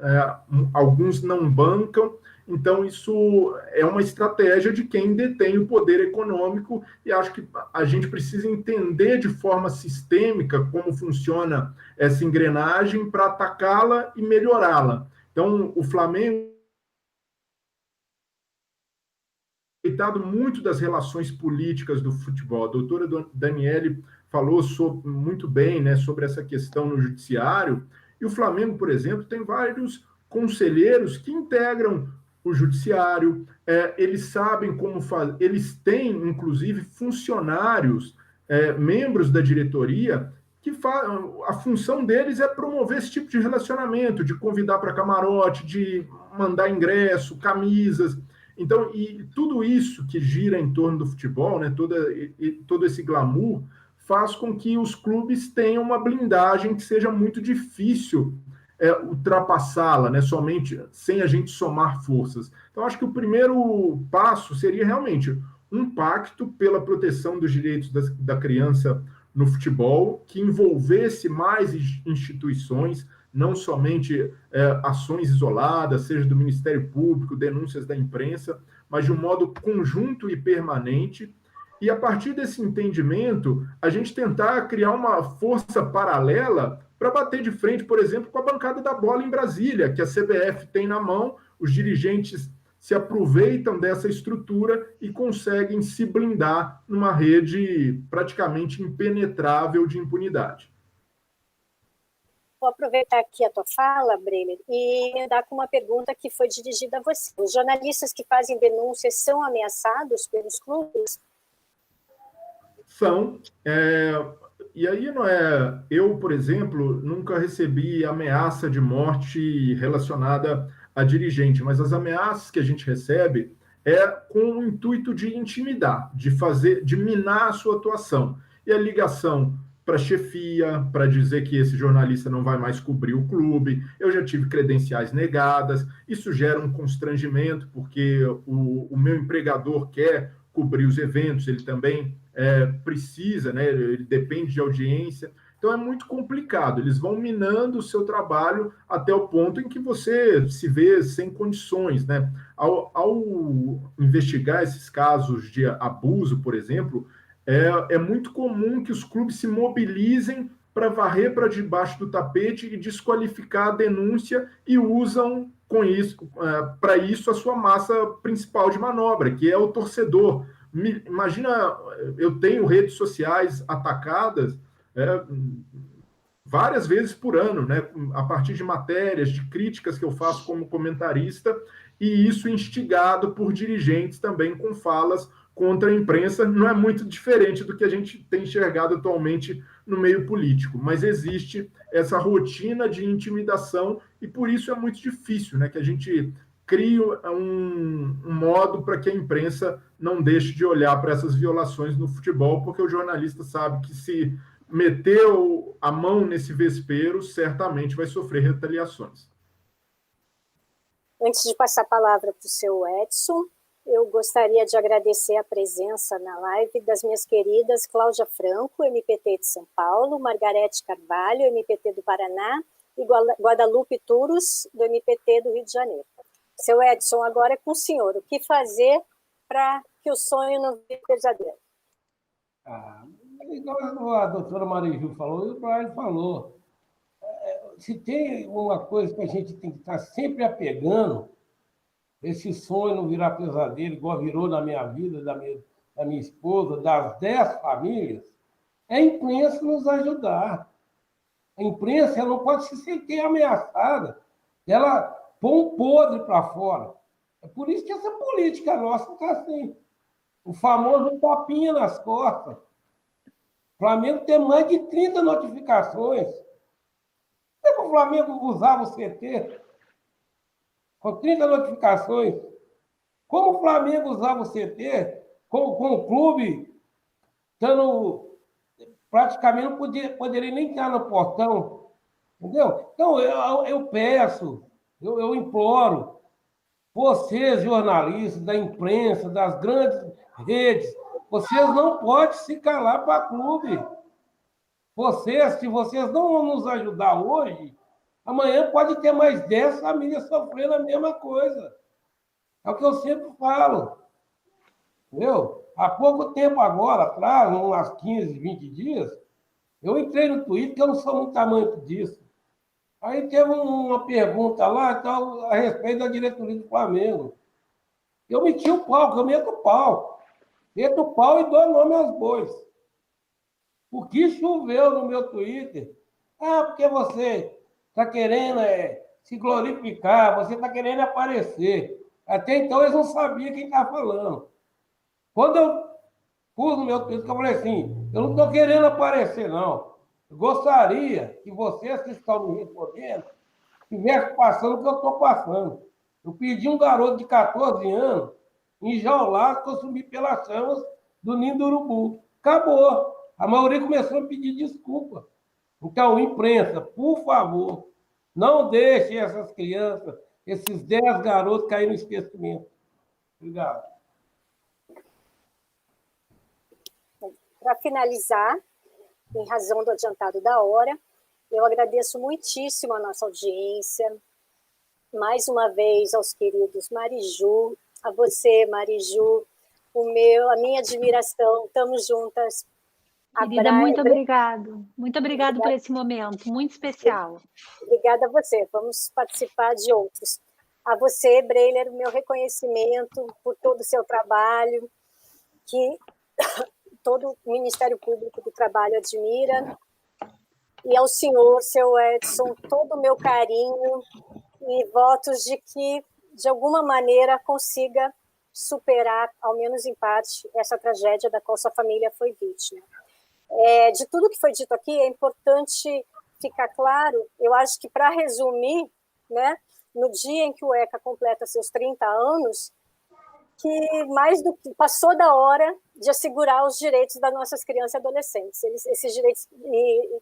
alguns não bancam. Então, isso é uma estratégia de quem detém o poder econômico, e acho que a gente precisa entender de forma sistêmica como funciona essa engrenagem para atacá-la e melhorá-la. Então, o Flamengo tem respeitado muito das relações políticas do futebol. A doutora Daniele falou muito bem, né, sobre essa questão no judiciário, e o Flamengo, por exemplo, tem vários conselheiros que integram o judiciário, eles sabem como fazer, eles têm, inclusive, funcionários, membros da diretoria, que a função deles é promover esse tipo de relacionamento, de convidar para camarote, de mandar ingresso, camisas. Então, e tudo isso que gira em torno do futebol, né, todo esse glamour, faz com que os clubes tenham uma blindagem que seja muito difícil ultrapassá-la, né, somente sem a gente somar forças. Então, acho que o primeiro passo seria realmente um pacto pela proteção dos direitos da criança no futebol, que envolvesse mais instituições, não somente ações isoladas, seja do Ministério Público, denúncias da imprensa, mas de um modo conjunto e permanente. E a partir desse entendimento, a gente tentar criar uma força paralela para bater de frente, por exemplo, com a bancada da bola em Brasília, que a CBF tem na mão, os dirigentes se aproveitam dessa estrutura e conseguem se blindar numa rede praticamente impenetrável de impunidade. Vou aproveitar aqui a tua fala, Breler, e emendar com uma pergunta que foi dirigida a você. Os jornalistas que fazem denúncias são ameaçados pelos clubes? São. E aí não é... Eu, por exemplo, nunca recebi ameaça de morte relacionada a dirigente, mas as ameaças que a gente recebe é com o intuito de intimidar, de minar a sua atuação. E a ligação para a chefia, para dizer que esse jornalista não vai mais cobrir o clube. Eu já tive credenciais negadas, isso gera um constrangimento, porque o meu empregador quer cobrir os eventos, ele também precisa, né? Ele depende de audiência. Então é muito complicado, eles vão minando o seu trabalho até o ponto em que você se vê sem condições, né? Ao investigar esses casos de abuso, por exemplo, é muito comum que os clubes se mobilizem para varrer para debaixo do tapete e desqualificar a denúncia e usam com isso, para isso a sua massa principal de manobra, que é o torcedor. Imagina, eu tenho redes sociais atacadas várias vezes por ano, né, a partir de matérias, de críticas que eu faço como comentarista, e isso instigado por dirigentes também com falas contra a imprensa. Não é muito diferente do que a gente tem enxergado atualmente no meio político, mas existe essa rotina de intimidação e por isso é muito difícil, né, que a gente crie um modo para que a imprensa não deixe de olhar para essas violações no futebol, porque o jornalista sabe que se meteu a mão nesse vespeiro, certamente vai sofrer retaliações. Antes de passar a palavra para o seu Edson, eu gostaria de agradecer a presença na live das minhas queridas Cláudia Franco, MPT de São Paulo, Margarete Carvalho, MPT do Paraná, e Guadalupe Turos, do MPT do Rio de Janeiro. Seu Edson, agora é com o senhor. O que fazer para que o sonho não vire pesadelo? Igual a doutora Mariju falou e o Brian falou. Se tem uma coisa que a gente tem que estar sempre apegando, esse sonho não virar pesadelo, igual virou na minha vida, da minha esposa, das 10 famílias, é a imprensa nos ajudar. A imprensa ela não pode se sentir ameaçada, ela põe um podre para fora. É por isso que essa política nossa está assim. O famoso tapinha nas costas. O Flamengo tem mais de 30 notificações. Como é que o Flamengo usava o CT? Com 30 notificações. Como o Flamengo usava o CT com o clube dando... praticamente não poderia nem entrar no portão. Entendeu? Então, eu peço, eu imploro, vocês, jornalistas, da imprensa, das grandes redes, vocês não podem se calar para clube. Se vocês não vão nos ajudar hoje, amanhã pode ter mais 10 famílias sofrendo a mesma coisa. É o que eu sempre falo. Entendeu? Há pouco tempo agora, atrás, umas 15, 20 dias, eu entrei no Twitter, que eu não sou muito amante disso. Aí teve uma pergunta lá então, a respeito da diretoria do Flamengo. Eu meti o pau, que eu meto o pau. Meto o pau e dou nome aos bois. O que choveu no meu Twitter? Porque você está querendo se glorificar, você está querendo aparecer. Até então eles não sabiam quem estava falando. Quando eu pus no meu Twitter, eu falei assim, eu não estou querendo aparecer, não. Eu gostaria que vocês que estão me respondendo estivessem passando o que eu estou passando. Eu pedi um garoto de 14 anos enjaulado, consumido pelas chamas do ninho do urubu. Acabou. A maioria começou a pedir desculpa. Então, imprensa, por favor, Não deixe essas crianças, esses 10 garotos caírem no esquecimento. Obrigado. Para finalizar, em razão do adiantado da hora, eu agradeço muitíssimo a nossa audiência, mais uma vez aos queridos Mariju, a você, Mariju, a minha admiração, estamos juntas. Querida, muito obrigado. Muito obrigado por esse momento, muito especial. Obrigada a você, vamos participar de outros. A você, Breiler, o meu reconhecimento por todo o seu trabalho, que todo o Ministério Público do Trabalho admira, e ao senhor, seu Edson, todo o meu carinho e votos de que, de alguma maneira, consiga superar, ao menos em parte, essa tragédia da qual sua família foi vítima. De tudo que foi dito aqui, é importante ficar claro, eu acho que, para resumir, né, no dia em que o ECA completa seus 30 anos, que mais do que passou da hora de assegurar os direitos das nossas crianças e adolescentes. Esses direitos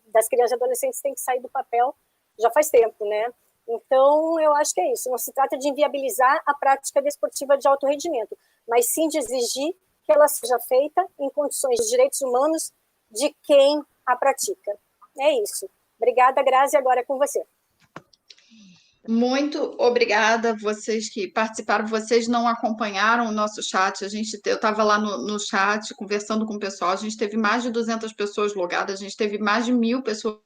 das crianças e adolescentes têm que sair do papel já faz tempo, né? Então, eu acho que é isso. Não se trata de inviabilizar a prática desportiva de alto rendimento, mas sim de exigir que ela seja feita em condições de direitos humanos de quem a pratica. É isso. Obrigada, Grazi, agora é com você. Muito obrigada, vocês que participaram, vocês não acompanharam o nosso chat, eu estava lá no chat conversando com o pessoal, a gente teve mais de 200 pessoas logadas, a gente teve mais de 1.000 pessoas.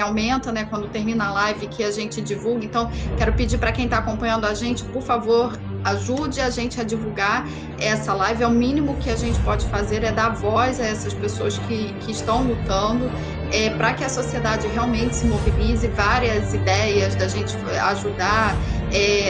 Aumenta, né, quando termina a live que a gente divulga, então quero pedir para quem está acompanhando a gente, por favor, ajude a gente a divulgar essa live, é o mínimo que a gente pode fazer, é dar voz a essas pessoas que estão lutando, para que a sociedade realmente se mobilize, várias ideias da gente ajudar,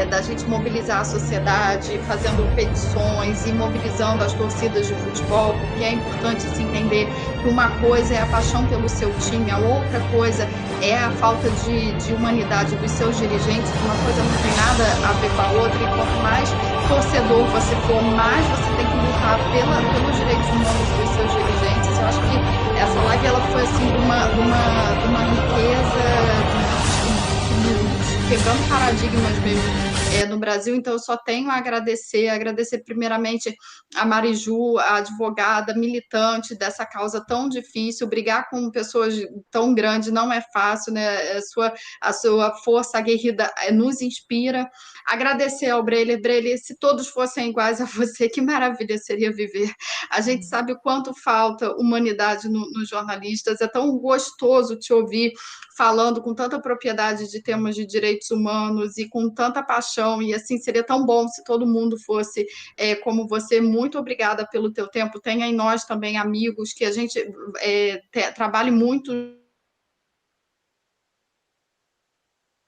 da gente mobilizar a sociedade, fazendo petições e mobilizando as torcidas de futebol, porque é importante se entender que uma coisa é a paixão pelo seu time, a outra coisa é a falta de humanidade dos seus dirigentes, uma coisa não tem nada a ver com a outra, e quanto mais torcedor você for, mais você tem que lutar pelos direitos humanos dos seus dirigentes. Eu acho que essa live ela foi assim, uma riqueza, quebrando paradigmas mesmo no Brasil, então eu só tenho a agradecer primeiramente a Mariju, a advogada, militante dessa causa tão difícil, brigar com pessoas tão grandes não é fácil, né? A sua força aguerrida nos inspira. Agradecer ao Breiler, se todos fossem iguais a você, que maravilha seria viver. A gente sabe o quanto falta humanidade nos jornalistas, é tão gostoso te ouvir falando com tanta propriedade de temas de direitos humanos e com tanta paixão, e assim, seria tão bom se todo mundo fosse como você. Muito obrigada pelo teu tempo, tenha em nós também amigos, que a gente trabalhe muito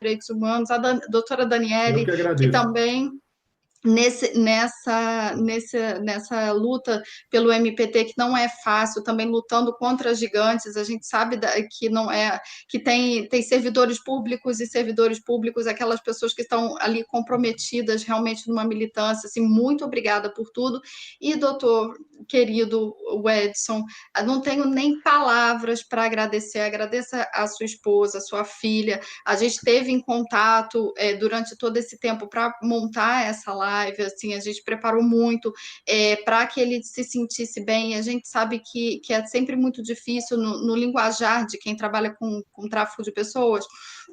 direitos humanos, a doutora Daniele, que também nessa luta pelo MPT, que não é fácil, também lutando contra as gigantes, a gente sabe que não é, que tem servidores públicos, aquelas pessoas que estão ali comprometidas realmente numa militância, assim, muito obrigada por tudo. E doutor querido Edson, não tenho nem palavras para agradecer, agradeça a sua esposa, a sua filha, a gente esteve em contato durante todo esse tempo para montar essa live, assim, a gente preparou muito para que ele se sentisse bem. A gente sabe que é sempre muito difícil no linguajar de quem trabalha com tráfico de pessoas.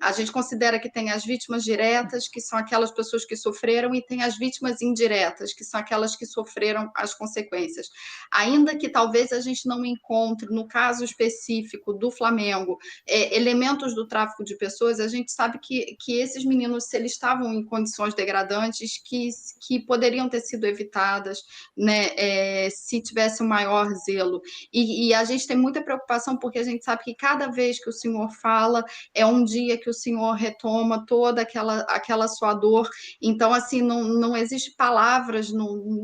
A gente considera que tem as vítimas diretas, que são aquelas pessoas que sofreram, e tem as vítimas indiretas, que são aquelas que sofreram as consequências. Ainda que talvez a gente não encontre, no caso específico do Flamengo, elementos do tráfico de pessoas, a gente sabe que esses meninos, se eles estavam em condições degradantes, que poderiam ter sido evitadas, né, se tivesse um maior zelo. E a gente tem muita preocupação, porque a gente sabe que cada vez que o senhor fala, é um dia que o senhor retoma toda aquela sua dor. Então, assim, não existe palavras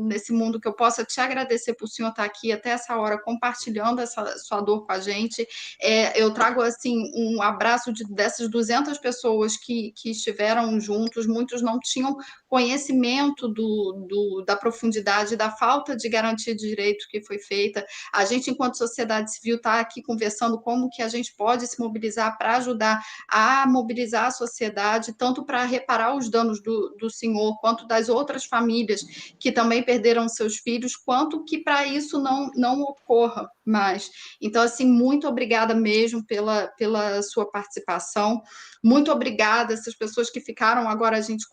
nesse mundo que eu possa te agradecer por o senhor estar aqui até essa hora, compartilhando essa sua dor com a gente. Eu trago, assim, um abraço dessas 200 pessoas que estiveram juntos, muitos não tinham conhecimento da profundidade, da falta de garantia de direito que foi feita. A gente, enquanto sociedade civil, está aqui conversando como que a gente pode se mobilizar para ajudar a mobilizar a sociedade, tanto para reparar os danos do senhor, quanto das outras famílias que também perderam seus filhos, quanto que para isso não ocorra mais. Então, assim, muito obrigada mesmo pela sua participação. Muito obrigada essas pessoas que ficaram agora a gente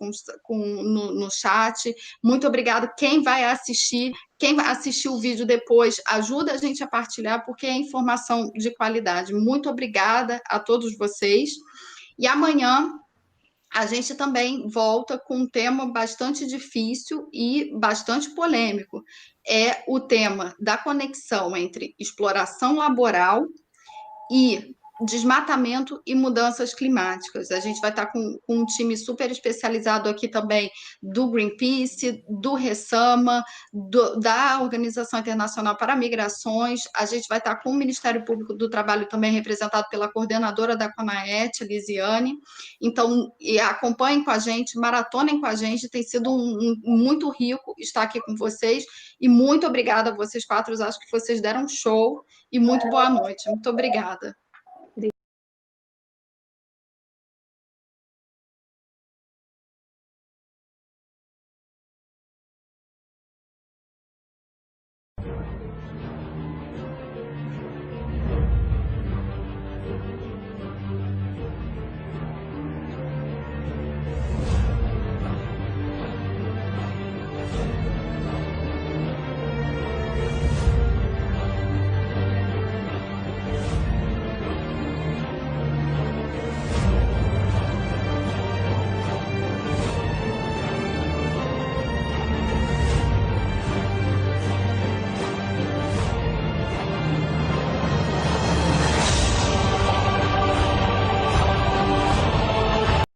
no chat. Muito obrigada quem vai assistir. Quem vai assistir o vídeo depois, ajuda a gente a partilhar, porque é informação de qualidade. Muito obrigada a todos vocês. E amanhã a gente também volta com um tema bastante difícil e bastante polêmico. É o tema da conexão entre exploração laboral e desmatamento e mudanças climáticas. A gente vai estar com um time super especializado aqui também do Greenpeace, do Ressama, da Organização Internacional para Migrações. A gente vai estar com o Ministério Público do Trabalho também representado pela coordenadora da CONAET, Lisiane. Então, acompanhem com a gente, maratonem com a gente, tem sido muito rico estar aqui com vocês, e muito obrigada a vocês quatro, acho que vocês deram um show, e muito boa noite. Muito obrigada.